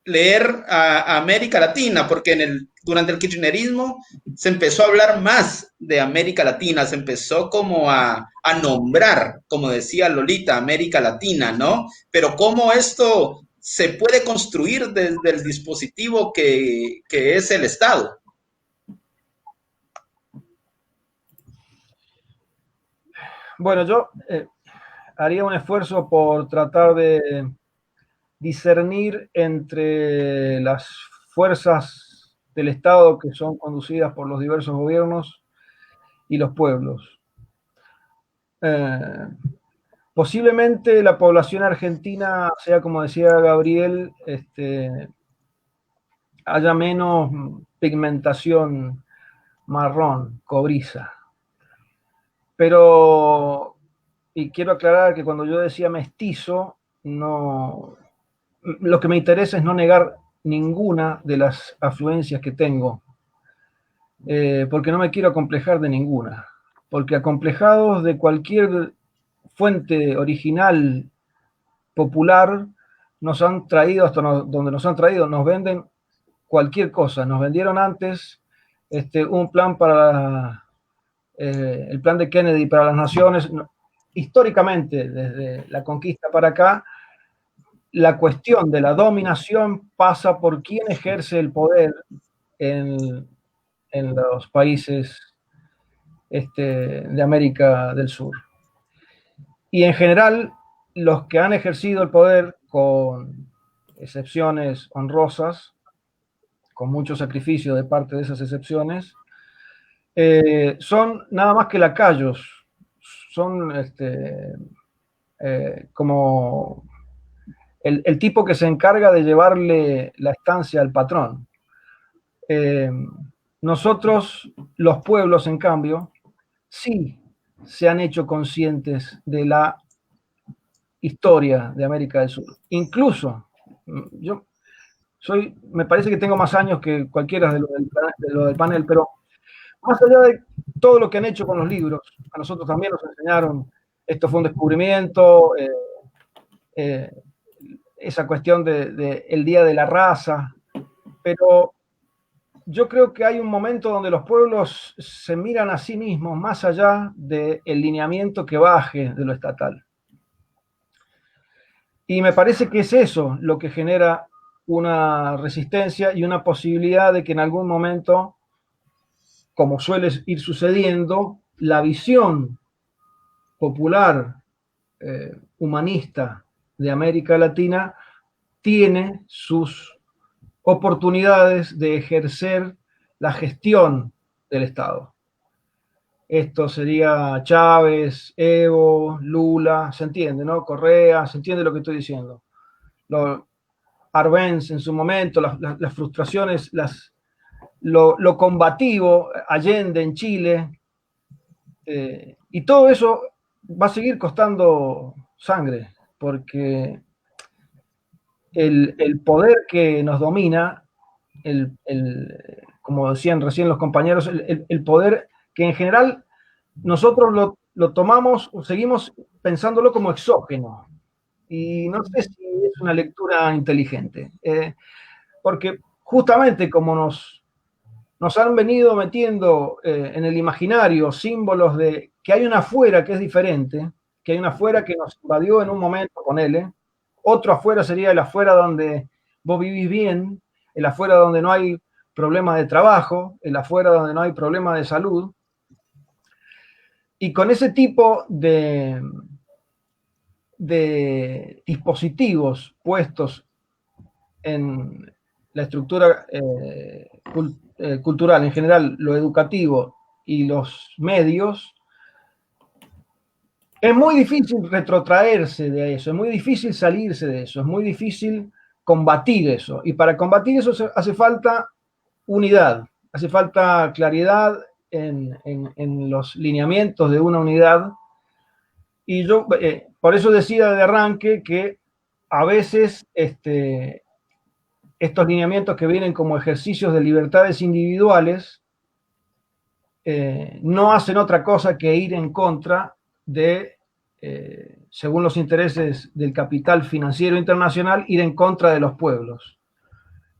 leer a América Latina? Porque durante el kirchnerismo se empezó a hablar más de América Latina, se empezó como a nombrar, como decía Lolita, América Latina, ¿no? Pero cómo esto se puede construir desde el dispositivo que es el Estado. Bueno, yo haría un esfuerzo por tratar de discernir entre las fuerzas del Estado que son conducidas por los diversos gobiernos y los pueblos. Posiblemente la población argentina sea, como decía Gabriel, haya menos pigmentación marrón, cobriza. Pero, y quiero aclarar que cuando yo decía mestizo, no, lo que me interesa es no negar ninguna de las afluencias que tengo, porque no me quiero acomplejar de ninguna, porque acomplejados de cualquier fuente original popular nos han traído hasta donde nos han traído, nos venden cualquier cosa, nos vendieron antes un plan para el plan de Kennedy para las naciones. Históricamente, desde la conquista para acá, la cuestión de la dominación pasa por quién ejerce el poder en los países de América del Sur. y en general los que han ejercido el poder, con excepciones honrosas, con mucho sacrificio de parte de esas excepciones, son nada más que lacayos, son como el tipo que se encarga de llevarle la estancia al patrón. Nosotros, los pueblos, en cambio, sí se han hecho conscientes de la historia de América del Sur. Incluso, me parece que tengo más años que cualquiera de lo del panel, pero más allá de todo lo que han hecho con los libros, a nosotros también nos enseñaron, esto fue un descubrimiento, esa cuestión de el Día de la Raza, pero yo creo que hay un momento donde los pueblos se miran a sí mismos más allá del lineamiento que baje de lo estatal. Y me parece que es eso lo que genera una resistencia y una posibilidad de que en algún momento, como suele ir sucediendo, la visión popular, humanista de América Latina tiene sus oportunidades de ejercer la gestión del Estado. Esto sería Chávez, Evo, Lula, se entiende, ¿no? Correa, se entiende lo que estoy diciendo. Arbenz en su momento, las frustraciones, lo combativo, Allende en Chile, y todo eso va a seguir costando sangre, porque el poder que nos domina, como decían recién los compañeros, el poder que en general nosotros lo tomamos, seguimos pensándolo como exógeno, y no sé si es una lectura inteligente, porque justamente como nos han venido metiendo en el imaginario símbolos de que hay una afuera que es diferente, que hay una afuera que nos invadió en un momento con él, otro afuera sería el afuera donde vos vivís bien, el afuera donde no hay problema de trabajo, el afuera donde no hay problema de salud. Y con ese tipo de dispositivos puestos en la estructura cultural, en general, lo educativo y los medios, es muy difícil retrotraerse de eso, es muy difícil salirse de eso, es muy difícil combatir eso. Y para combatir eso hace falta unidad, hace falta claridad en los lineamientos de una unidad. Y yo, por eso decía de arranque que a veces estos lineamientos que vienen como ejercicios de libertades individuales no hacen otra cosa que ir en contra de, según los intereses del capital financiero internacional, ir en contra de los pueblos.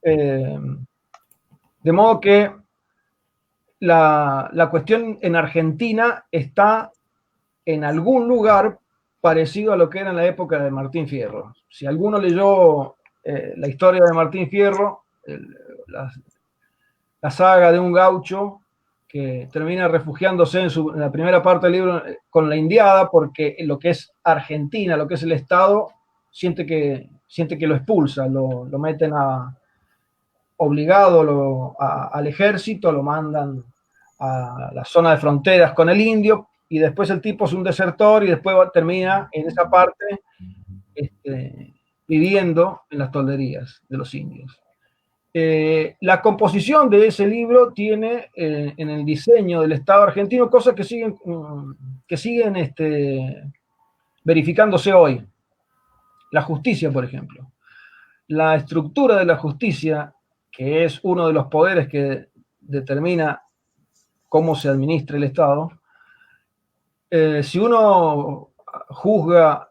De modo que la cuestión en Argentina está en algún lugar parecido a lo que era en la época de Martín Fierro. Si alguno leyó la historia de Martín Fierro, la saga de un gaucho que termina refugiándose en la primera parte del libro con la indiada, porque lo que es Argentina, lo que es el Estado, siente que lo expulsa, lo meten obligado al ejército, lo mandan a la zona de fronteras con el indio, y después el tipo es un desertor y después termina en esa parte viviendo en las tolderías de los indios. La composición de ese libro tiene en el diseño del Estado argentino cosas que siguen verificándose hoy. La justicia, por ejemplo. La estructura de la justicia, que es uno de los poderes que determina cómo se administra el Estado, si uno juzga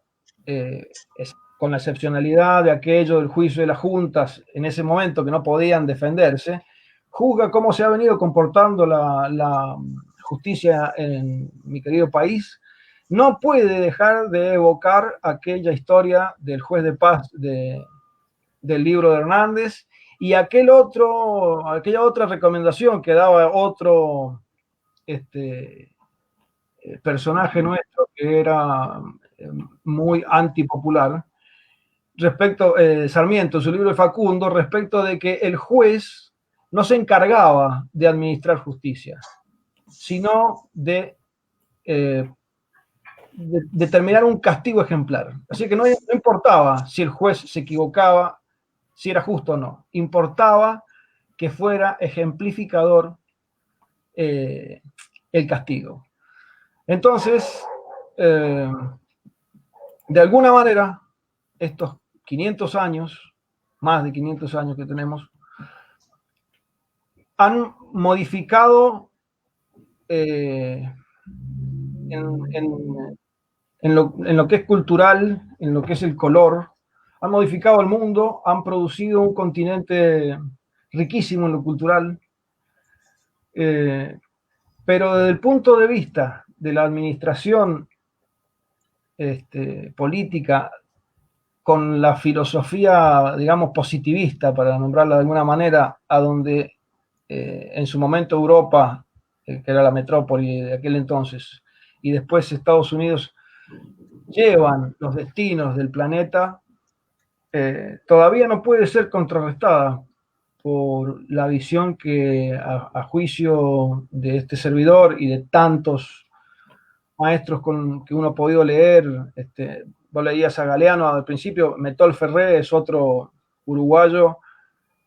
con la excepcionalidad de aquello del juicio de las juntas en ese momento que no podían defenderse, juzga cómo se ha venido comportando la justicia en mi querido país, no puede dejar de evocar aquella historia del juez de paz del libro de Hernández y aquella otra recomendación que daba otro personaje nuestro, que era muy antipopular, respecto, Sarmiento, en su libro de Facundo, respecto de que el juez no se encargaba de administrar justicia, sino de determinar un castigo ejemplar. Así que no importaba si el juez se equivocaba, si era justo o no, importaba que fuera ejemplificador el castigo. Entonces, de alguna manera, estos 500 años, más de 500 años que tenemos, han modificado en lo que es cultural, en lo que es el color, han modificado el mundo, han producido un continente riquísimo en lo cultural, pero desde el punto de vista de la administración política, con la filosofía, digamos, positivista, para nombrarla de alguna manera, a donde en su momento Europa, que era la metrópoli de aquel entonces, y después Estados Unidos, llevan los destinos del planeta, todavía no puede ser contrarrestada por la visión que, a juicio de este servidor y de tantos maestros que uno ha podido leer, vos leías a Galeano al principio, Metol Ferré es otro uruguayo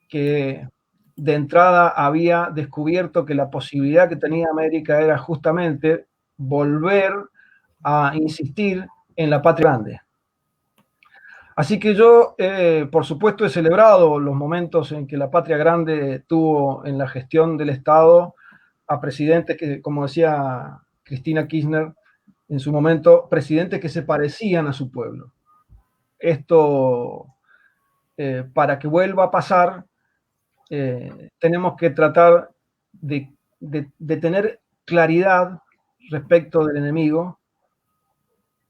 que de entrada había descubierto que la posibilidad que tenía América era justamente volver a insistir en la patria grande. Así que yo, por supuesto, he celebrado los momentos en que la patria grande tuvo en la gestión del Estado a presidentes que, como decía Cristina Kirchner, en su momento, presidentes que se parecían a su pueblo. Esto, para que vuelva a pasar, tenemos que tratar de tener claridad respecto del enemigo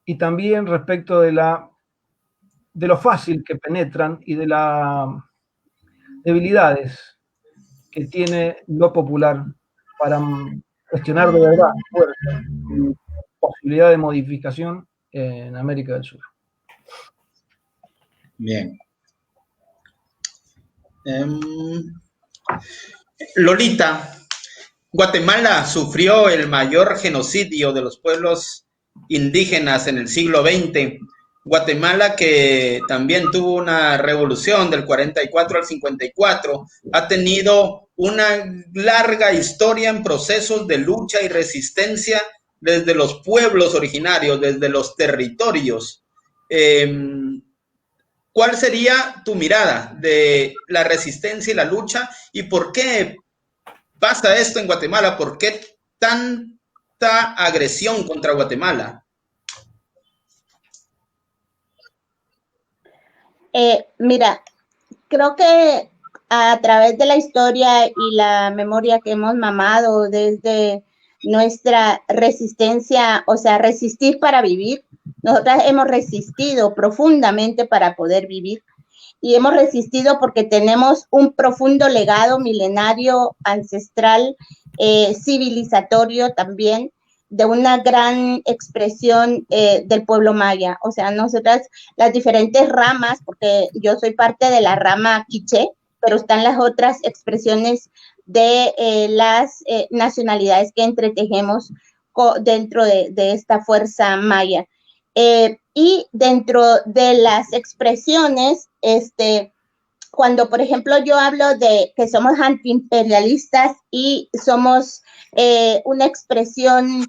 y también respecto de lo fácil que penetran y de las debilidades que tiene lo popular para cuestionar de verdad fuerza y posibilidad de modificación en América del Sur. Bien. Lolita, Guatemala sufrió el mayor genocidio de los pueblos indígenas en el siglo XX. Guatemala, que también tuvo una revolución del 44 al 54, ha tenido una larga historia en procesos de lucha y resistencia desde los pueblos originarios, desde los territorios. ¿Cuál sería tu mirada de la resistencia y la lucha y por qué pasa esto en Guatemala? ¿Por qué tanta agresión contra Guatemala? Mira, creo que a través de la historia y la memoria que hemos mamado desde nuestra resistencia, o sea, resistir para vivir, nosotras hemos resistido profundamente para poder vivir y hemos resistido porque tenemos un profundo legado milenario, ancestral, civilizatorio también, de una gran expresión del pueblo maya. O sea, nosotras, las diferentes ramas, porque yo soy parte de la rama quiché, pero están las otras expresiones de las nacionalidades que entretejemos dentro de esta fuerza maya. Y dentro de las expresiones, cuando, por ejemplo, yo hablo de que somos antiimperialistas y somos una expresión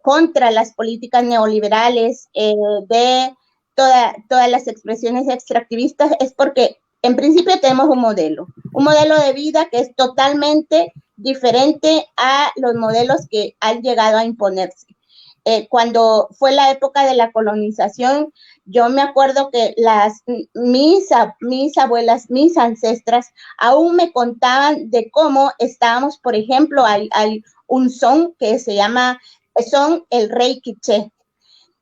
contra las políticas neoliberales, de todas las expresiones extractivistas, es porque en principio tenemos un modelo de vida que es totalmente diferente a los modelos que han llegado a imponerse. Cuando fue la época de la colonización, yo me acuerdo que mis abuelas, mis ancestras, aún me contaban de cómo estábamos, por ejemplo, hay un son que se llama son el rey quiché.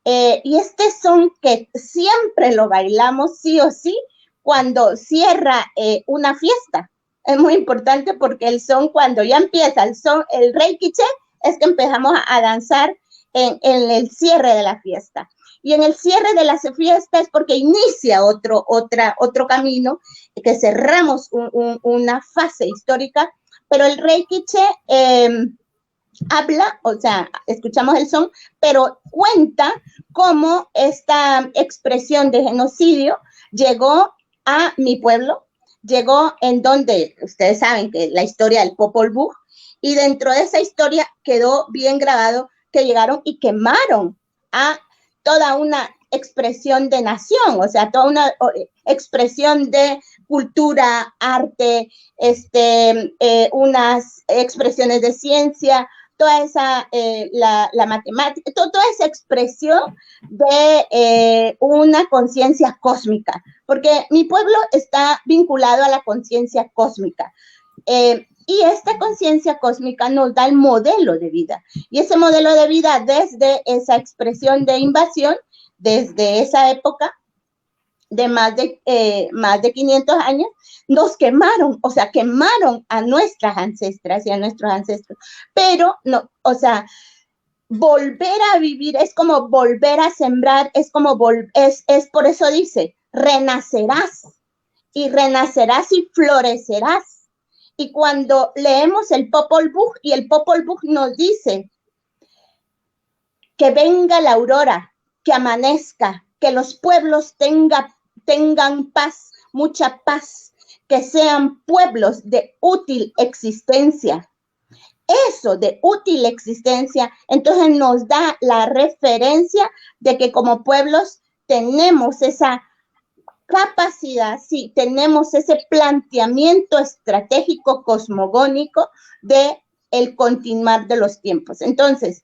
Y este son que siempre lo bailamos sí o sí cuando cierra una fiesta. Es muy importante porque el son, cuando ya empieza el son, el rey quiché, es que empezamos a danzar en el cierre de la fiesta. y en el cierre de las fiestas es porque inicia otro camino, que cerramos una fase histórica, pero el rey Quiché habla, o sea, escuchamos el son, pero cuenta cómo esta expresión de genocidio llegó a mi pueblo, llegó en donde, ustedes saben que la historia del Popol Vuh, y dentro de esa historia quedó bien grabado que llegaron y quemaron a toda una expresión de nación, o sea, toda una expresión de cultura, arte, unas expresiones de ciencia, toda esa, la matemática, toda esa expresión de una conciencia cósmica, porque mi pueblo está vinculado a la conciencia cósmica. Y esta conciencia cósmica nos da el modelo de vida. Y ese modelo de vida, desde esa expresión de invasión, desde esa época de más de 500 años, nos quemaron, o sea, quemaron a nuestras ancestras y a nuestros ancestros. Pero, no, o sea, volver a vivir es como volver a sembrar, es como es por eso dice, renacerás, y renacerás y florecerás. Y cuando leemos el Popol Vuh, y el Popol Vuh nos dice que venga la aurora, que amanezca, que los pueblos tengan paz, mucha paz, que sean pueblos de útil existencia. Eso de útil existencia, entonces nos da la referencia de que como pueblos tenemos esa capacidad, sí, tenemos ese planteamiento estratégico cosmogónico de el continuar de los tiempos. Entonces,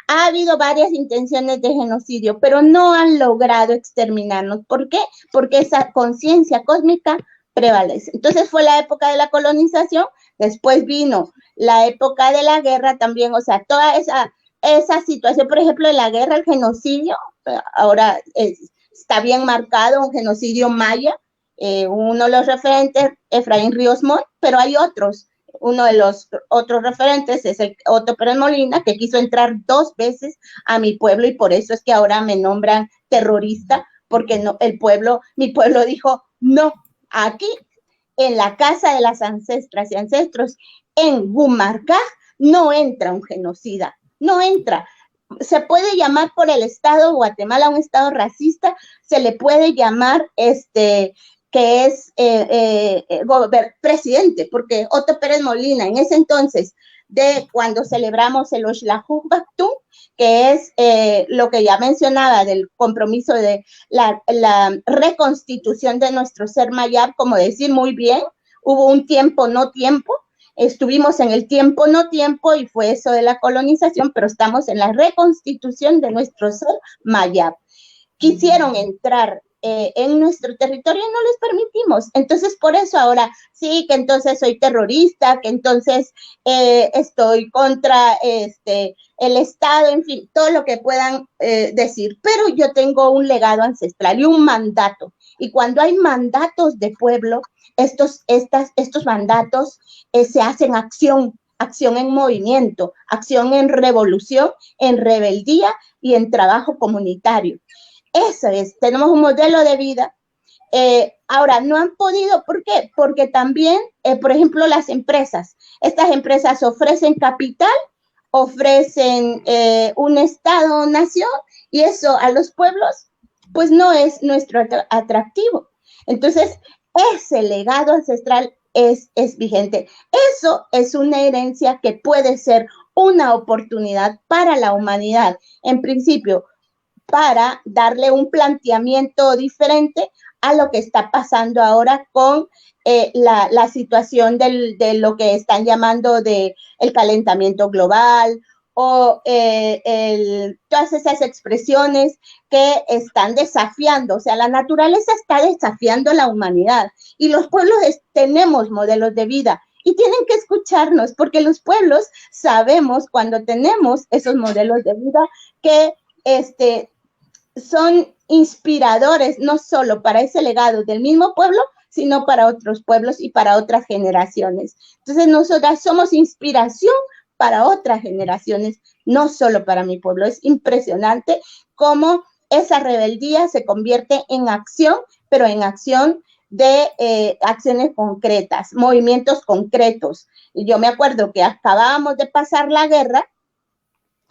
ha habido varias intenciones de genocidio, pero no han logrado exterminarnos. ¿Por qué? Porque esa conciencia cósmica prevalece. Entonces fue la época de la colonización, después vino la época de la guerra también, o sea, toda esa situación, por ejemplo, de la guerra, el genocidio, ahora está bien marcado, un genocidio maya, uno de los referentes, Efraín Ríos Montt, pero hay otros. Uno de los otros referentes es el Otto Pérez Molina, que quiso entrar 2 veces a mi pueblo, y por eso es que ahora me nombran terrorista, porque no, mi pueblo dijo, no, aquí en la casa de las ancestras y ancestros, en Gumarcá, no entra un genocida, no entra. Se puede llamar por el Estado de Guatemala un Estado racista, se le puede llamar que es presidente, porque Otto Pérez Molina, en ese entonces, de cuando celebramos el Oxlajuj Baktum, que es lo que ya mencionaba del compromiso de la reconstitución de nuestro ser mayab, como decir muy bien, hubo un tiempo, no tiempo, estuvimos en el tiempo, no tiempo, y fue eso de la colonización, pero estamos en la reconstitución de nuestro ser mayab. Quisieron entrar en nuestro territorio y no les permitimos. Entonces, por eso ahora sí, que entonces soy terrorista, que entonces estoy contra el Estado, en fin, todo lo que puedan decir. Pero yo tengo un legado ancestral y un mandato. Y cuando hay mandatos de pueblo, estos mandatos se hacen acción en movimiento, acción en revolución, en rebeldía y en trabajo comunitario. Eso es, tenemos un modelo de vida. Ahora, no han podido, ¿por qué? Porque también, por ejemplo, las empresas, estas empresas ofrecen capital, ofrecen un Estado-nación, y eso a los pueblos, pues no es nuestro atractivo. Entonces, ese legado ancestral es vigente. Eso es una herencia que puede ser una oportunidad para la humanidad. En principio, para darle un planteamiento diferente a lo que está pasando ahora con la situación de lo que están llamando de el calentamiento global, o todas esas expresiones que están desafiando, o sea, la naturaleza está desafiando a la humanidad, y los pueblos tenemos modelos de vida, y tienen que escucharnos, porque los pueblos sabemos cuando tenemos esos modelos de vida que son inspiradores, no solo para ese legado del mismo pueblo, sino para otros pueblos y para otras generaciones. Entonces, nosotras somos inspiración para otras generaciones, no solo para mi pueblo. Es impresionante cómo esa rebeldía se convierte en acción, pero en acción de acciones concretas, movimientos concretos. Y yo me acuerdo que acabábamos de pasar la guerra,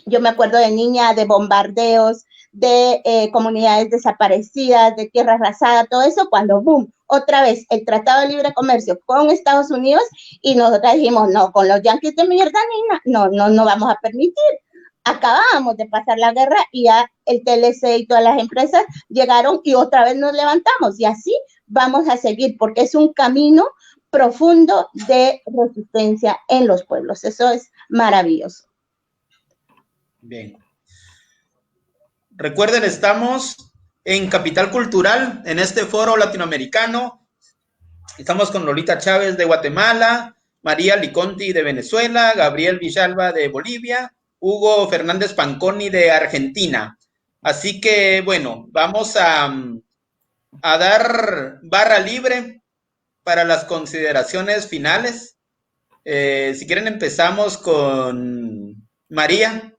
yo me acuerdo de niña, de bombardeos, de comunidades desaparecidas, de tierra arrasada, todo eso, cuando, boom, otra vez el Tratado de Libre Comercio con Estados Unidos, y nosotros dijimos, no, con los yanquis de mierda, no vamos a permitir. Acabábamos de pasar la guerra y ya el TLC y todas las empresas llegaron y otra vez nos levantamos, y así vamos a seguir, porque es un camino profundo de resistencia en los pueblos. Eso es maravilloso. Bien. Recuerden, estamos en Capital Cultural, en este foro latinoamericano. Estamos con Lolita Chávez de Guatemala, María Liconti de Venezuela, Gabriel Villalba de Bolivia, Hugo Fernández Panconi de Argentina. Así que, bueno, vamos a dar barra libre para las consideraciones finales. Si quieren, empezamos con María.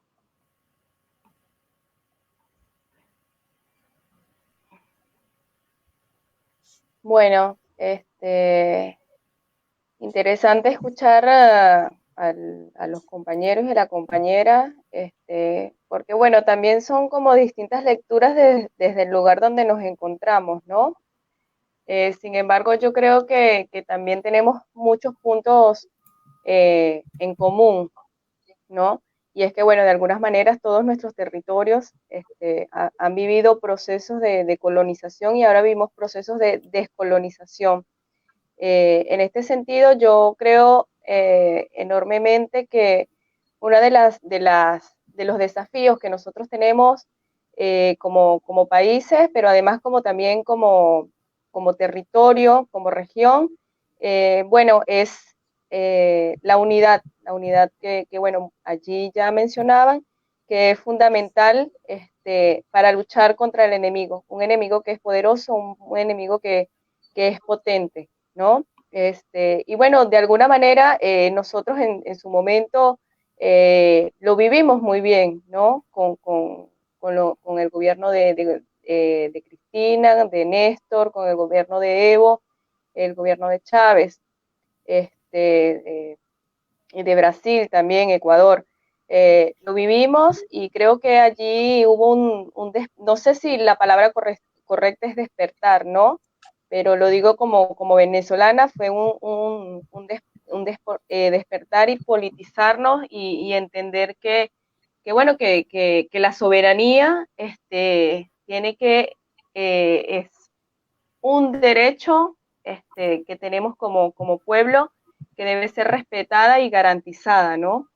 Bueno, interesante escuchar a los compañeros y la compañera, porque bueno, también son como distintas lecturas desde el lugar donde nos encontramos, ¿no? Sin embargo, yo creo que también tenemos muchos puntos en común, ¿no? Y es que, bueno, de algunas maneras todos nuestros territorios han vivido procesos de colonización y ahora vivimos procesos de descolonización. En este sentido, yo creo enormemente que uno de los desafíos que nosotros tenemos como países, pero además también como territorio, como región, bueno, es la unidad que, bueno, allí ya mencionaban, que es fundamental para luchar contra el enemigo, un enemigo que es poderoso, un enemigo que es potente, ¿no? Y bueno, de alguna manera nosotros en su momento lo vivimos muy bien, ¿no? Con el gobierno de Cristina, de Néstor, con el gobierno de Evo, el gobierno de Chávez, de Brasil también, Ecuador. Lo vivimos y creo que allí hubo no sé si la palabra correcta es despertar, ¿no? Pero lo digo como venezolana, fue despertar y politizarnos y entender que bueno, que la soberanía tiene es un derecho que tenemos como pueblo, que debe ser respetada y garantizada, ¿no?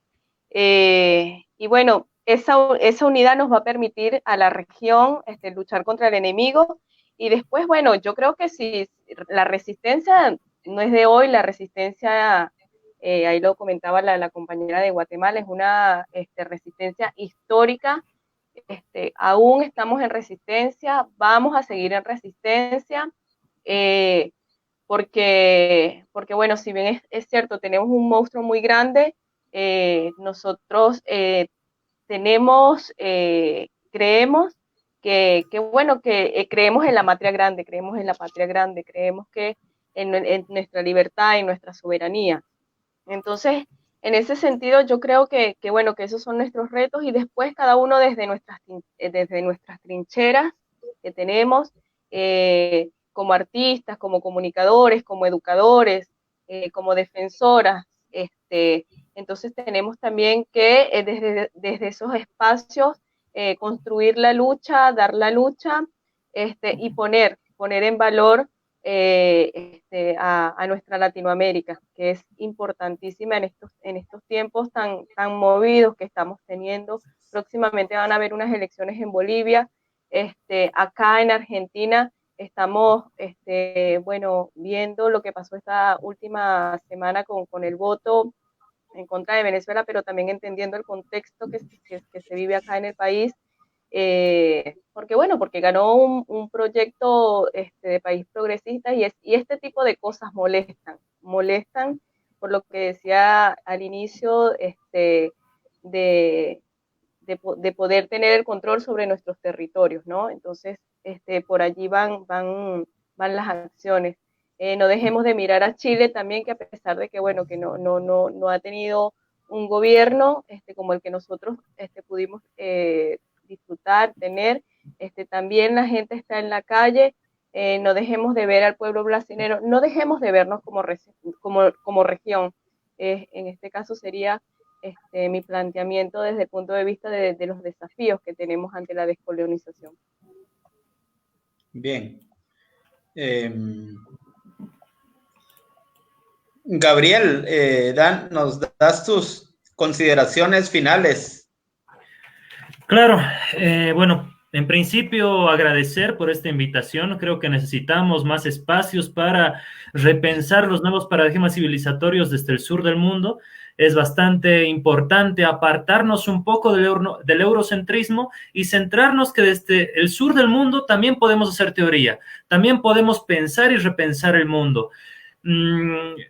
Y bueno, esa unidad nos va a permitir a la región luchar contra el enemigo. Y después, bueno, yo creo que si la resistencia no es de hoy, la resistencia, ahí lo comentaba la compañera de Guatemala, es una resistencia histórica. Aún estamos en resistencia, vamos a seguir en resistencia, porque bueno, si bien es cierto, tenemos un monstruo muy grande, nosotros creemos bueno, que creemos en la patria grande, creemos en la patria grande, creemos que en nuestra libertad, en nuestra soberanía. Entonces, en ese sentido, yo creo que bueno, que esos son nuestros retos y después cada uno desde nuestras trincheras que tenemos, como artistas, como comunicadores, como educadores, como defensoras, entonces tenemos también que desde esos espacios construir la lucha, dar la lucha, y poner en valor a nuestra Latinoamérica, que es importantísima en estos tiempos tan movidos que estamos teniendo. Próximamente van a haber unas elecciones en Bolivia, acá en Argentina estamos bueno, viendo lo que pasó esta última semana con el voto en contra de Venezuela, pero también entendiendo el contexto que se vive acá en el país, porque bueno, porque ganó un proyecto de país progresista y este tipo de cosas molestan por lo que decía al inicio, de de poder tener el control sobre nuestros territorios, ¿no? Entonces, por allí van las acciones. No dejemos de mirar a Chile también, que a pesar de que, bueno, que no ha tenido un gobierno como el que nosotros pudimos disfrutar, tener, también la gente está en la calle. No dejemos de ver al pueblo brasileño, no dejemos de vernos como región. En este caso sería mi planteamiento desde el punto de vista de los desafíos que tenemos ante la descolonización. Bien. Gabriel, nos das tus consideraciones finales. Claro, bueno, en principio agradecer por esta invitación. Creo que necesitamos más espacios para repensar los nuevos paradigmas civilizatorios desde el sur del mundo. Es bastante importante apartarnos un poco del eurocentrismo y centrarnos que desde el sur del mundo también podemos hacer teoría, también podemos pensar y repensar el mundo.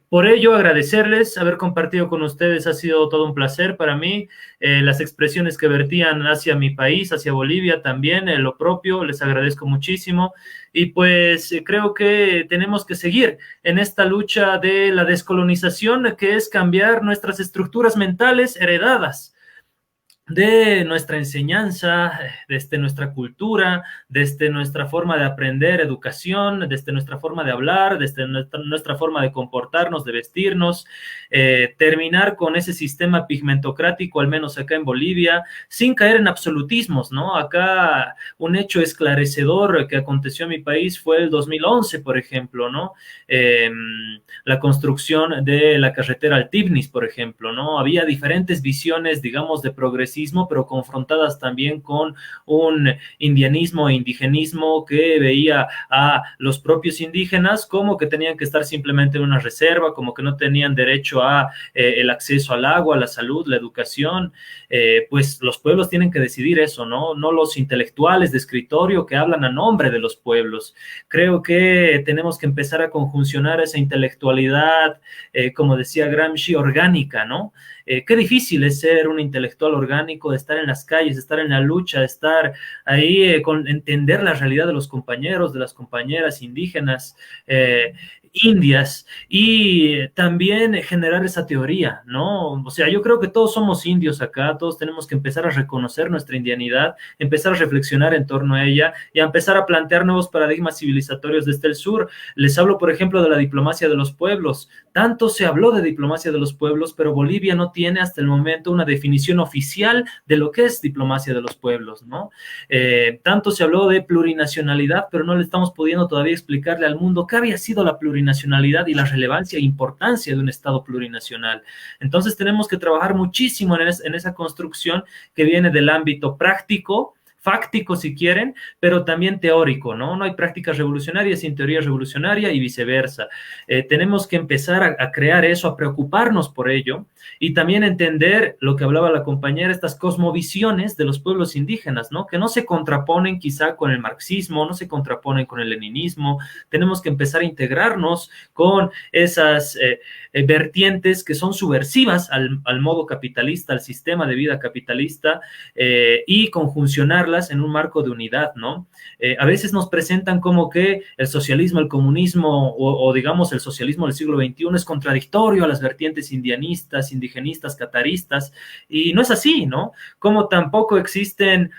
Por ello, agradecerles haber compartido con ustedes, ha sido todo un placer para mí. Las expresiones que vertían hacia mi país, hacia Bolivia también, lo propio, les agradezco muchísimo. Y pues creo que tenemos que seguir en esta lucha de la descolonización, que es cambiar nuestras estructuras mentales heredadas de nuestra enseñanza, desde nuestra cultura, desde nuestra forma de aprender, educación, desde nuestra forma de hablar, desde nuestra forma de comportarnos, de vestirnos, terminar con ese sistema pigmentocrático, al menos acá en Bolivia, sin caer en absolutismos, ¿no? Acá un hecho esclarecedor que aconteció en mi país fue el 2011, por ejemplo, ¿no? La construcción de la carretera al Tibnis, por ejemplo, ¿no? Había diferentes visiones, digamos, de progresismo, pero confrontadas también con un indianismo e indigenismo que veía a los propios indígenas como que tenían que estar simplemente en una reserva, como que no tenían derecho a el acceso al agua, a la salud, la educación. Pues los pueblos tienen que decidir eso, ¿no? No los intelectuales de escritorio que hablan a nombre de los pueblos. Creo que tenemos que empezar a conjuncionar esa intelectualidad, como decía Gramsci, orgánica, ¿no? Qué difícil es ser un intelectual orgánico, de estar en las calles, de estar en la lucha, de estar ahí, entender la realidad de los compañeros, de las compañeras indígenas, indias, y también generar esa teoría, ¿no? O sea, yo creo que todos somos indios acá, todos tenemos que empezar a reconocer nuestra indianidad, empezar a reflexionar en torno a ella y a empezar a plantear nuevos paradigmas civilizatorios desde el sur. Les hablo, por ejemplo, de la diplomacia de los pueblos. Tanto se habló de diplomacia de los pueblos, pero Bolivia no tiene hasta el momento una definición oficial de lo que es diplomacia de los pueblos, ¿no? Tanto se habló de plurinacionalidad, pero no le estamos pudiendo todavía explicarle al mundo qué había sido la plurinacionalidad y la relevancia e importancia de un Estado plurinacional. Entonces tenemos que trabajar muchísimo en esa construcción que viene del ámbito práctico, fáctico si quieren, pero también teórico, ¿no? No hay prácticas revolucionarias sin teoría revolucionaria y viceversa. Tenemos que empezar a crear eso, a preocuparnos por ello y también entender lo que hablaba la compañera, estas cosmovisiones de los pueblos indígenas, ¿no? Que no se contraponen quizá con el marxismo, no se contraponen con el leninismo. Tenemos que empezar a integrarnos con esas vertientes que son subversivas al modo capitalista, al sistema de vida capitalista y conjuncionarlas en un marco de unidad, ¿no? A veces nos presentan como que el socialismo, el comunismo o digamos el socialismo del siglo XXI es contradictorio a las vertientes indianistas, indigenistas, cataristas, y no es así, ¿no? Como tampoco existen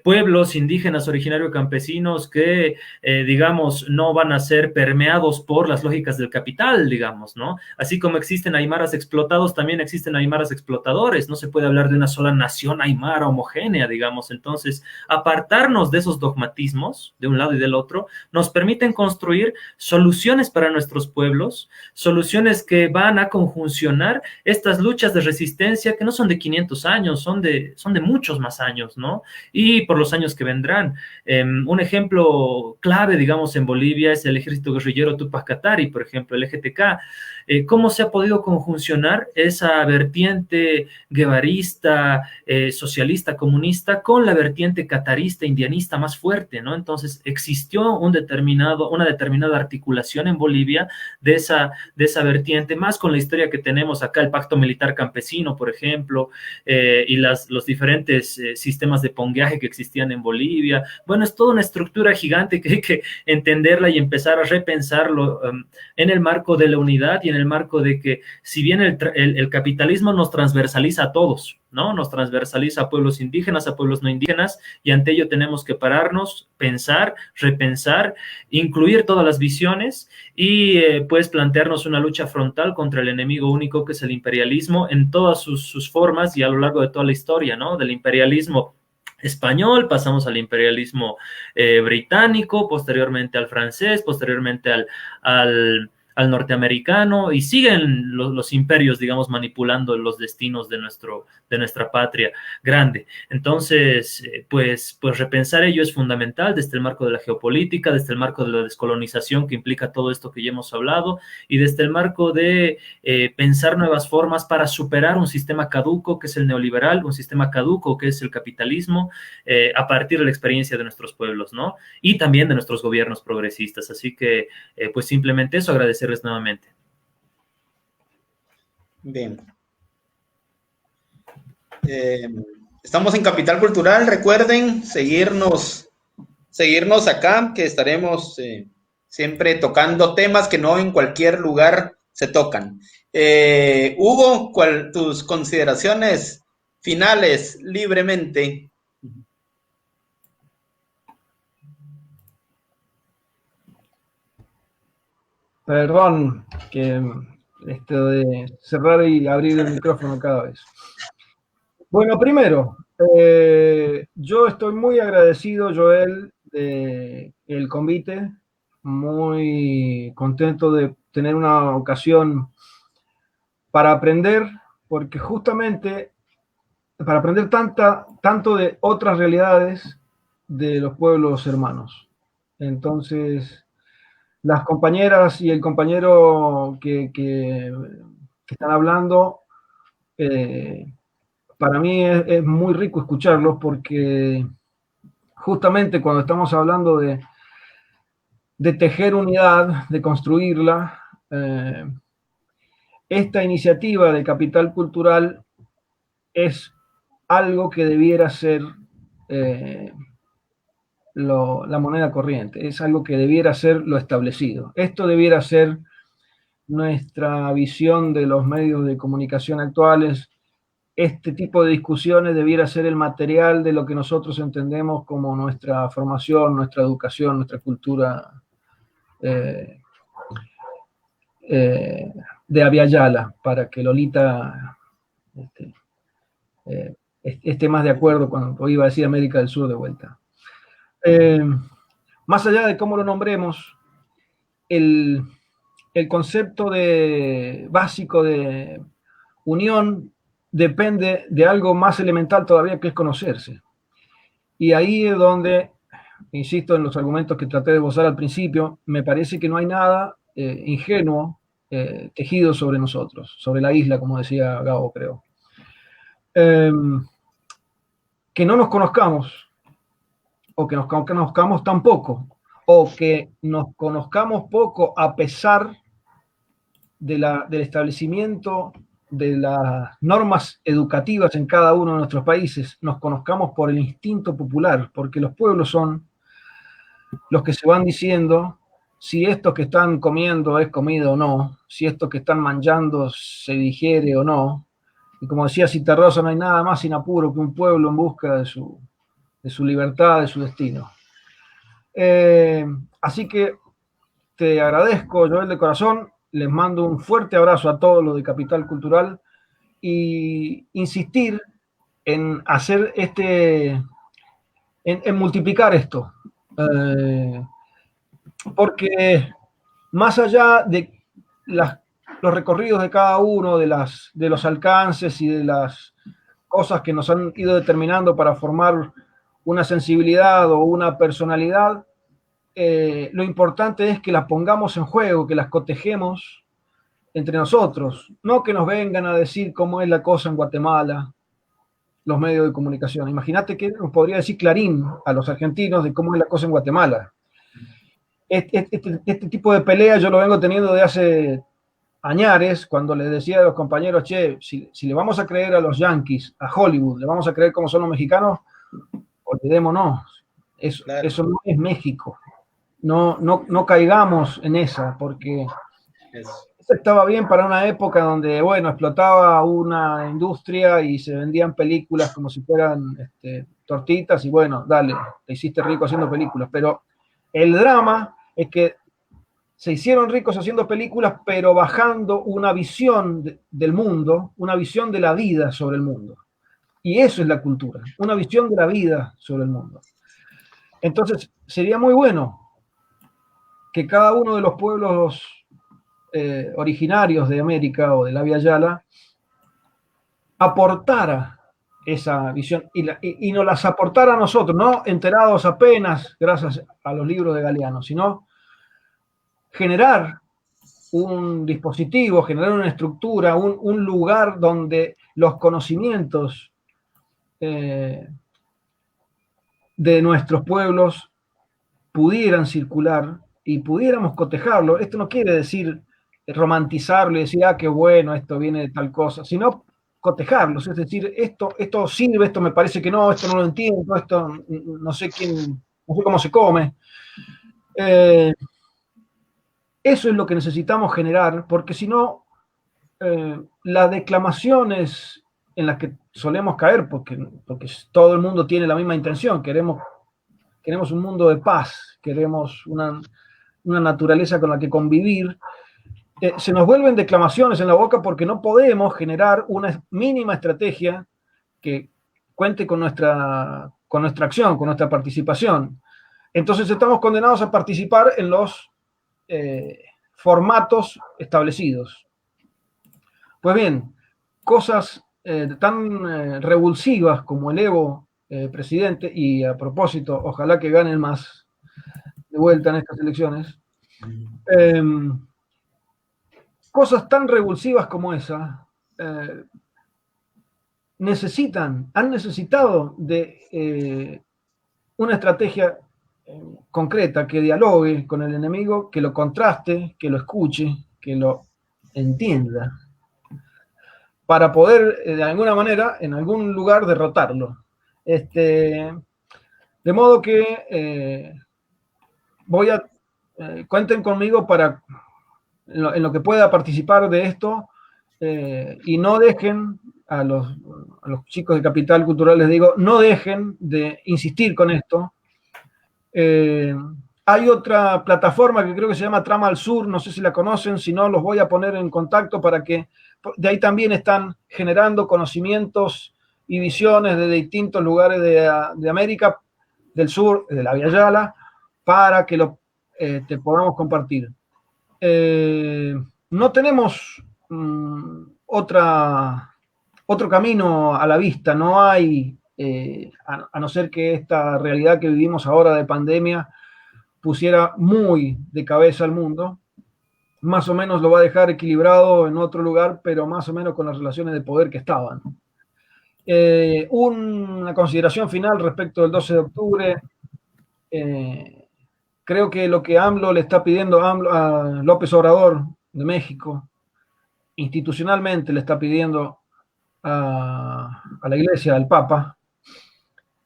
pueblos indígenas originarios campesinos que, digamos, no van a ser permeados por las lógicas del capital, digamos, ¿no? Así como existen aymaras explotados, también existen aymaras explotadores. No se puede hablar de una sola nación aymara homogénea, digamos. Entonces, apartarnos de esos dogmatismos, de un lado y del otro, nos permiten construir soluciones para nuestros pueblos, soluciones que van a conjuncionar estas luchas de resistencia que no son de 500 años, son de muchos más años, ¿no? Y por los años que vendrán. Un ejemplo clave, digamos, en Bolivia es el ejército guerrillero Tupac Katari, por ejemplo, el EGTK. ¿Cómo se ha podido conjuncionar esa vertiente guevarista, socialista, comunista, con con la vertiente catarista, indianista más fuerte, ¿no? Entonces existió una determinada articulación en Bolivia de esa vertiente, más con la historia que tenemos acá, el pacto militar campesino, por ejemplo, y los diferentes sistemas de pongueaje que existían en Bolivia. Bueno, es toda una estructura gigante que hay que entenderla y empezar a repensarlo en el marco de la unidad y en el marco de que si bien el capitalismo nos transversaliza a todos, ¿no? Nos transversaliza a pueblos indígenas, a pueblos no indígenas, y ante ello tenemos que pararnos, pensar, repensar, incluir todas las visiones y pues plantearnos una lucha frontal contra el enemigo único que es el imperialismo en todas sus formas y a lo largo de toda la historia, ¿no? Del imperialismo español, pasamos al imperialismo británico, posteriormente al francés, posteriormente al norteamericano, y siguen los imperios, digamos, manipulando los destinos de nuestra patria grande. Entonces, pues repensar ello es fundamental desde el marco de la geopolítica, desde el marco de la descolonización que implica todo esto que ya hemos hablado, y desde el marco de pensar nuevas formas para superar un sistema caduco que es el neoliberal, un sistema caduco que es el capitalismo, a partir de la experiencia de nuestros pueblos, ¿no? Y también de nuestros gobiernos progresistas. Así que, pues simplemente eso, agradecerles nuevamente. Bien. Estamos en Capital Cultural. Recuerden seguirnos acá, que estaremos siempre tocando temas que no en cualquier lugar se tocan. Hugo, tus consideraciones finales libremente? Perdón, que esto de cerrar y abrir el micrófono cada vez. Bueno, primero, yo estoy muy agradecido, Joel, del convite, muy contento de tener una ocasión para aprender, porque justamente para aprender tanto de otras realidades de los pueblos hermanos. Entonces, las compañeras y el compañero que están hablando, para mí es muy rico escucharlos, porque justamente cuando estamos hablando de tejer unidad, de construirla, esta iniciativa de Capital Cultural es algo que debiera ser la moneda corriente, es algo que debiera ser lo establecido. Esto debiera ser nuestra visión de los medios de comunicación actuales. Este tipo de discusiones debiera ser el material de lo que nosotros entendemos como nuestra formación, nuestra educación, nuestra cultura de Abya Yala, para que Lolita esté más de acuerdo cuando iba a decir América del Sur de vuelta. Más allá de cómo lo nombremos, el concepto básico de unión depende de algo más elemental todavía, que es conocerse. Y ahí es donde, insisto en los argumentos que traté de esbozar al principio, me parece que no hay nada ingenuo tejido sobre nosotros, sobre la isla, como decía Gabo, creo. Que no nos conozcamos, o que nos conozcamos tan poco, o que nos conozcamos poco a pesar del establecimiento de las normas educativas en cada uno de nuestros países, nos conozcamos por el instinto popular, porque los pueblos son los que se van diciendo si esto que están comiendo es comida o no, si esto que están manchando se digiere o no. Y como decía Citarrosa, no hay nada más sin apuro que un pueblo en busca de su libertad, de su destino. Así que te agradezco, Joel, de corazón. Les mando un fuerte abrazo a todos los de Capital Cultural y insistir en hacer en multiplicar esto. Porque más allá de los recorridos de cada uno, de los alcances y de las cosas que nos han ido determinando para formar una sensibilidad o una personalidad, lo importante es que las pongamos en juego, que las cotejemos entre nosotros, no que nos vengan a decir cómo es la cosa en Guatemala, los medios de comunicación. Imagínate que nos podría decir Clarín a los argentinos de cómo es la cosa en Guatemala. Este tipo de pelea yo lo vengo teniendo de hace añares, cuando les decía a los compañeros, che, si le vamos a creer a los Yankees, a Hollywood, le vamos a creer cómo son los mexicanos, olvidémonos. Eso no es México. No caigamos en esa, porque eso estaba bien para una época donde, bueno, explotaba una industria y se vendían películas como si fueran tortitas y bueno, dale, te hiciste rico haciendo películas. Pero el drama es que se hicieron ricos haciendo películas, pero bajando una visión del mundo, una visión de la vida sobre el mundo. Y eso es la cultura, una visión de la vida sobre el mundo. Entonces, sería muy bueno que cada uno de los pueblos originarios de América o de la Via Yala aportara esa visión y nos las aportara a nosotros, no enterados apenas gracias a los libros de Galeano, sino generar un dispositivo, generar una estructura, un lugar donde los conocimientos de nuestros pueblos pudieran circular y pudiéramos cotejarlo. Esto no quiere decir romantizarlo y decir, ah, qué bueno, esto viene de tal cosa, sino cotejarlos, es decir, esto sirve, esto me parece que no, esto no lo entiendo, esto no sé cómo se come. Eso es lo que necesitamos generar, porque si no, las declamaciones en las que solemos caer, porque todo el mundo tiene la misma intención, queremos un mundo de paz, queremos una naturaleza con la que convivir, se nos vuelven declamaciones en la boca porque no podemos generar una mínima estrategia que cuente con nuestra acción, con nuestra participación. Entonces estamos condenados a participar en los formatos establecidos. Pues bien, cosas tan revulsivas como el Evo presidente, y a propósito, ojalá que ganen más de vuelta en estas elecciones, cosas tan revulsivas como esa han necesitado de una estrategia concreta que dialogue con el enemigo, que lo contraste, que lo escuche, que lo entienda, para poder de alguna manera, en algún lugar, derrotarlo. De modo que cuenten conmigo para en lo que pueda participar de esto, y no dejen a los chicos de Capital Cultural, les digo, no dejen de insistir con esto. Hay otra plataforma que creo que se llama Trama al Sur, no sé si la conocen, si no los voy a poner en contacto para que de ahí también están generando conocimientos y visiones de distintos lugares de América del Sur, de la Via Yala, para que te podamos compartir. No tenemos otro camino a la vista, no hay, a no ser que esta realidad que vivimos ahora de pandemia pusiera muy de cabeza al mundo. Más o menos lo va a dejar equilibrado en otro lugar, pero más o menos con las relaciones de poder que estaban. Una consideración final respecto del 12 de octubre. Creo que lo que AMLO le está pidiendo a López Obrador de México, institucionalmente le está pidiendo a la Iglesia, al Papa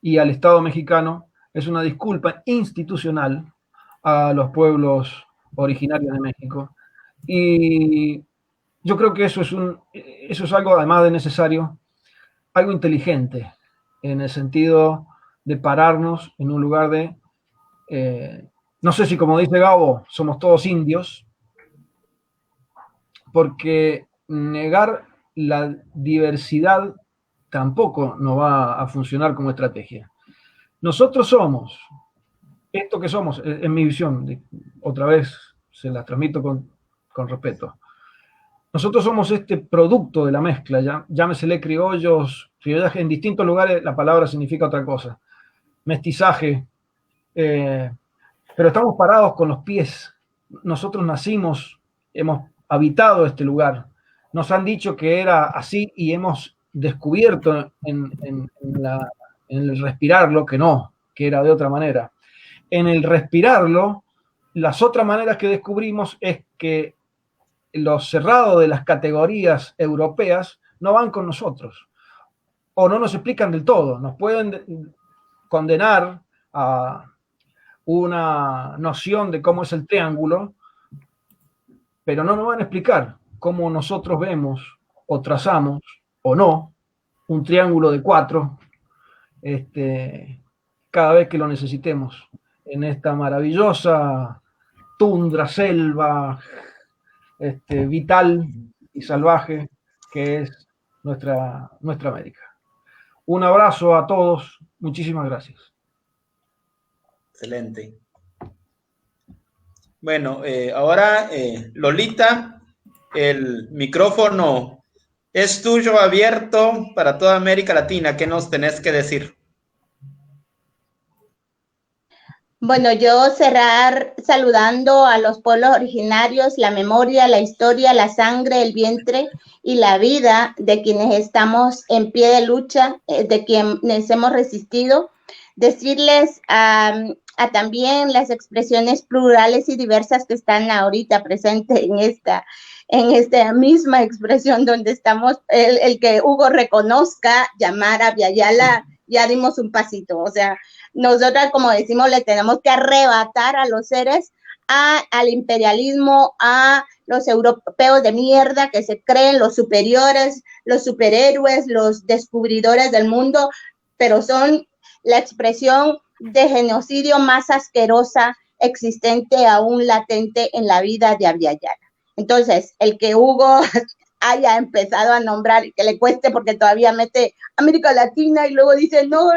y al Estado mexicano, es una disculpa institucional a los pueblos originarios de México. Y yo creo que eso es algo, además de necesario, algo inteligente, en el sentido de pararnos en un lugar de, no sé si como dice Gabo, somos todos indios, porque negar la diversidad tampoco nos va a funcionar como estrategia. Nosotros somos esto que somos, en mi visión, otra vez se la transmito con respeto. Nosotros somos este producto de la mezcla, llámesele criollaje en distintos lugares, la palabra significa otra cosa, mestizaje, pero estamos parados con los pies. Nosotros nacimos, hemos habitado este lugar, nos han dicho que era así y hemos descubierto en el respirarlo, que no, que era de otra manera. En el respirarlo, las otras maneras que descubrimos es que los cerrados de las categorías europeas no van con nosotros, o no nos explican del todo. Nos pueden condenar a una noción de cómo es el triángulo, pero no nos van a explicar cómo nosotros vemos o trazamos, o no, un triángulo de 4, cada vez que lo necesitemos, en esta maravillosa tundra, selva, vital y salvaje que es nuestra América. Un abrazo a todos, muchísimas gracias. Excelente. Bueno, ahora, Lolita, el micrófono es tuyo, abierto para toda América Latina. ¿Qué nos tenés que decir? Bueno, yo cerrar saludando a los pueblos originarios, la memoria, la historia, la sangre, el vientre y la vida de quienes estamos en pie de lucha, de quienes hemos resistido. Decirles a también las expresiones plurales y diversas que están ahorita presentes en esta misma expresión donde estamos, el que Hugo reconozca, llamar a Abya-Yala, ya dimos un pasito. O sea, nosotras, como decimos, le tenemos que arrebatar a los seres, al imperialismo, a los europeos de mierda que se creen los superiores, los superhéroes, los descubridores del mundo, pero son la expresión de genocidio más asquerosa existente, aún latente en la vida de Abya-Yala. Entonces, el que Hugo haya empezado a nombrar, que le cueste porque todavía mete América Latina y luego dice, no,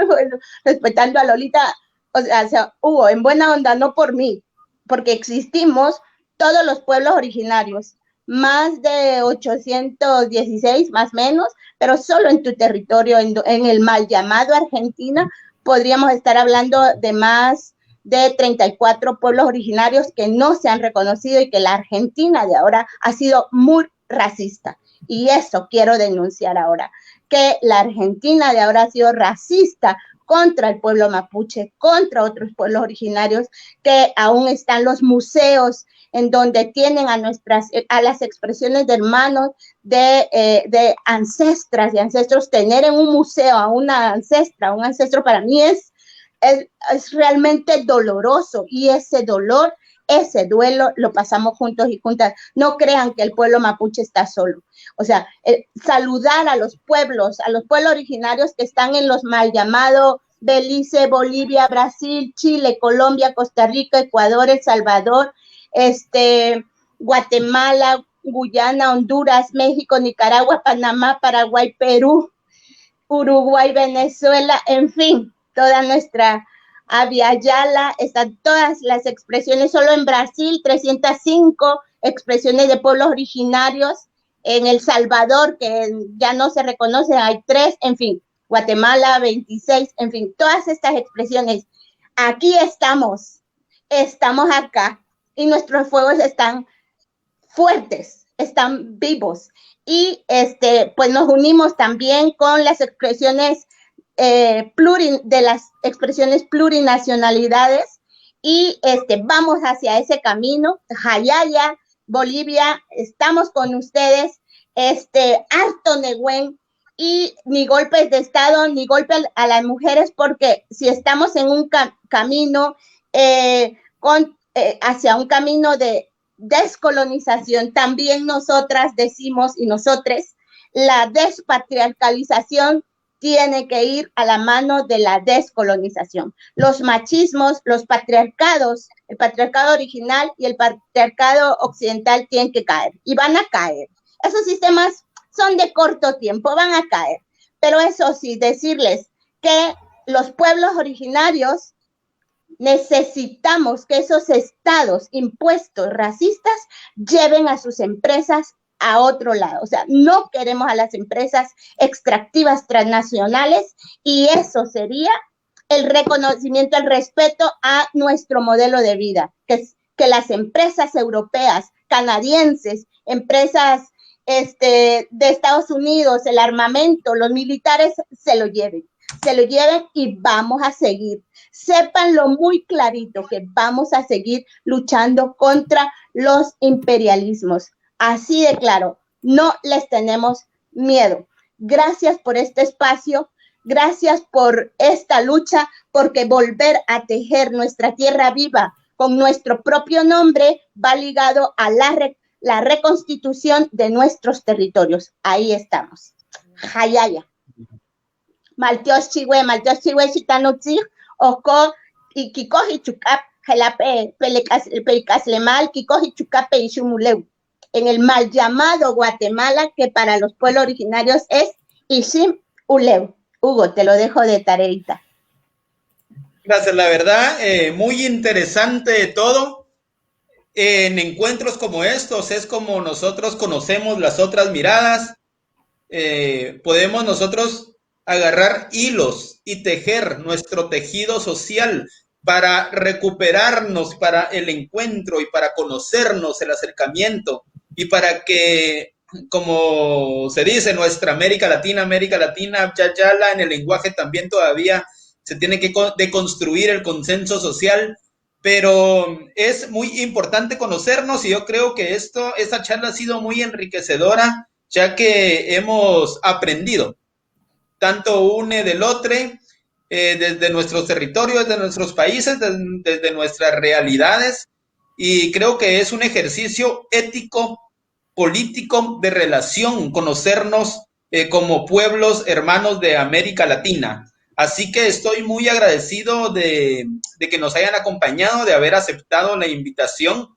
respetando a Lolita, o sea, Hugo, en buena onda, no por mí, porque existimos todos los pueblos originarios, más de 816, más o menos, pero solo en tu territorio, en el mal llamado Argentina, podríamos estar hablando de más de 34 pueblos originarios que no se han reconocido y que la Argentina de ahora ha sido muy racista. Y eso quiero denunciar ahora, que la Argentina de ahora ha sido racista contra el pueblo mapuche, contra otros pueblos originarios, que aún están los museos en donde tienen a las expresiones de hermanos, de ancestras y ancestros. Tener en un museo a una ancestra, un ancestro, para mí es realmente doloroso, y ese dolor, ese duelo lo pasamos juntos y juntas. No crean que el pueblo mapuche está solo. O sea, saludar a los pueblos originarios que están en los mal llamados Belice, Bolivia, Brasil, Chile, Colombia, Costa Rica, Ecuador, El Salvador, Guatemala, Guyana, Honduras, México, Nicaragua, Panamá, Paraguay, Perú, Uruguay, Venezuela, en fin, toda nuestra Abya-Yala, están todas las expresiones. Solo en Brasil 305 expresiones de pueblos originarios, en El Salvador, que ya no se reconoce, hay 3, en fin, Guatemala 26, en fin, todas estas expresiones. Aquí estamos acá, y nuestros fuegos están fuertes, están vivos, y pues nos unimos también con las expresiones de las expresiones plurinacionalidades, y vamos hacia ese camino. Jayaya, Bolivia, estamos con ustedes, harto Nehuen, y ni golpes de Estado, ni golpe a las mujeres, porque si estamos en un camino hacia un camino de descolonización, también nosotras decimos, y nosotres, la despatriarcalización tiene que ir a la mano de la descolonización. Los machismos, los patriarcados, el patriarcado original y el patriarcado occidental tienen que caer, y van a caer. Esos sistemas son de corto tiempo, van a caer. Pero eso sí, decirles que los pueblos originarios necesitamos que esos estados impuestos racistas lleven a sus empresas a otro lado. O sea, no queremos a las empresas extractivas transnacionales, y eso sería el reconocimiento, el respeto a nuestro modelo de vida, que las empresas europeas, canadienses, empresas de Estados Unidos, el armamento, los militares se lo lleven y vamos a seguir. Sépanlo muy clarito que vamos a seguir luchando contra los imperialismos. Así de claro, no les tenemos miedo. Gracias por este espacio, gracias por esta lucha, porque volver a tejer nuestra tierra viva con nuestro propio nombre va ligado a la reconstitución de nuestros territorios. Ahí estamos. Hayaya. Maltios chiwe, chitanutzig, oko, y kikoji chukap, jelape, pelicaslemal, kikoji chucape y shumuleu. En el mal llamado Guatemala, que para los pueblos originarios es Ishim Uleu. Hugo, te lo dejo de tareita. Gracias, la verdad, muy interesante todo. En encuentros como estos es como nosotros conocemos las otras miradas. Podemos nosotros agarrar hilos y tejer nuestro tejido social para recuperarnos, para el encuentro y para conocernos, el acercamiento, y para que, como se dice, nuestra América Latina, Yayala, en el lenguaje también todavía se tiene que deconstruir el consenso social, pero es muy importante conocernos, y yo creo que esta charla ha sido muy enriquecedora, ya que hemos aprendido tanto une del otro, desde nuestros territorios, desde nuestros países, desde nuestras realidades, y creo que es un ejercicio ético, político, de relación, conocernos como pueblos hermanos de América Latina. Así que estoy muy agradecido de que nos hayan acompañado, de haber aceptado la invitación.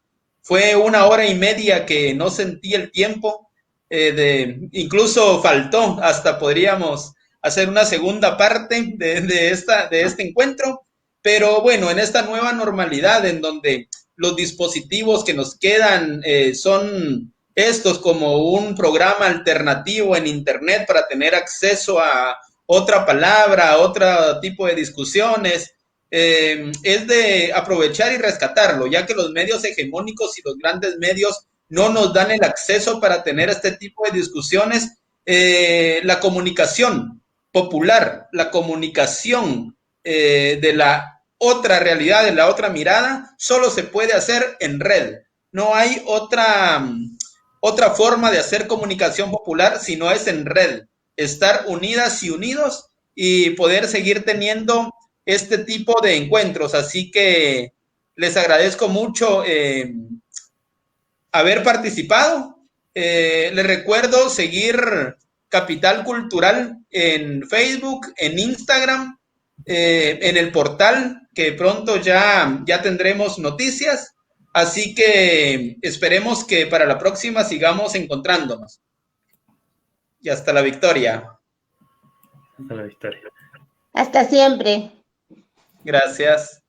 Fue 1 hora y media que no sentí el tiempo, incluso faltó, hasta podríamos hacer una segunda parte de este encuentro, pero bueno, en esta nueva normalidad en donde los dispositivos que nos quedan son estos, como un programa alternativo en internet para tener acceso a otra palabra, a otro tipo de discusiones, es de aprovechar y rescatarlo, ya que los medios hegemónicos y los grandes medios no nos dan el acceso para tener este tipo de discusiones. La comunicación popular, la comunicación de la otra realidad, de la otra mirada, solo se puede hacer en red. No hay otra forma de hacer comunicación popular si no es en red. Estar unidas y unidos y poder seguir teniendo este tipo de encuentros. Así que les agradezco mucho haber participado. Les recuerdo seguir Capital Cultural en Facebook, en Instagram, en el portal, que pronto ya tendremos noticias. Así que esperemos que para la próxima sigamos encontrándonos. Y hasta la victoria. Hasta la victoria. Hasta siempre. Gracias.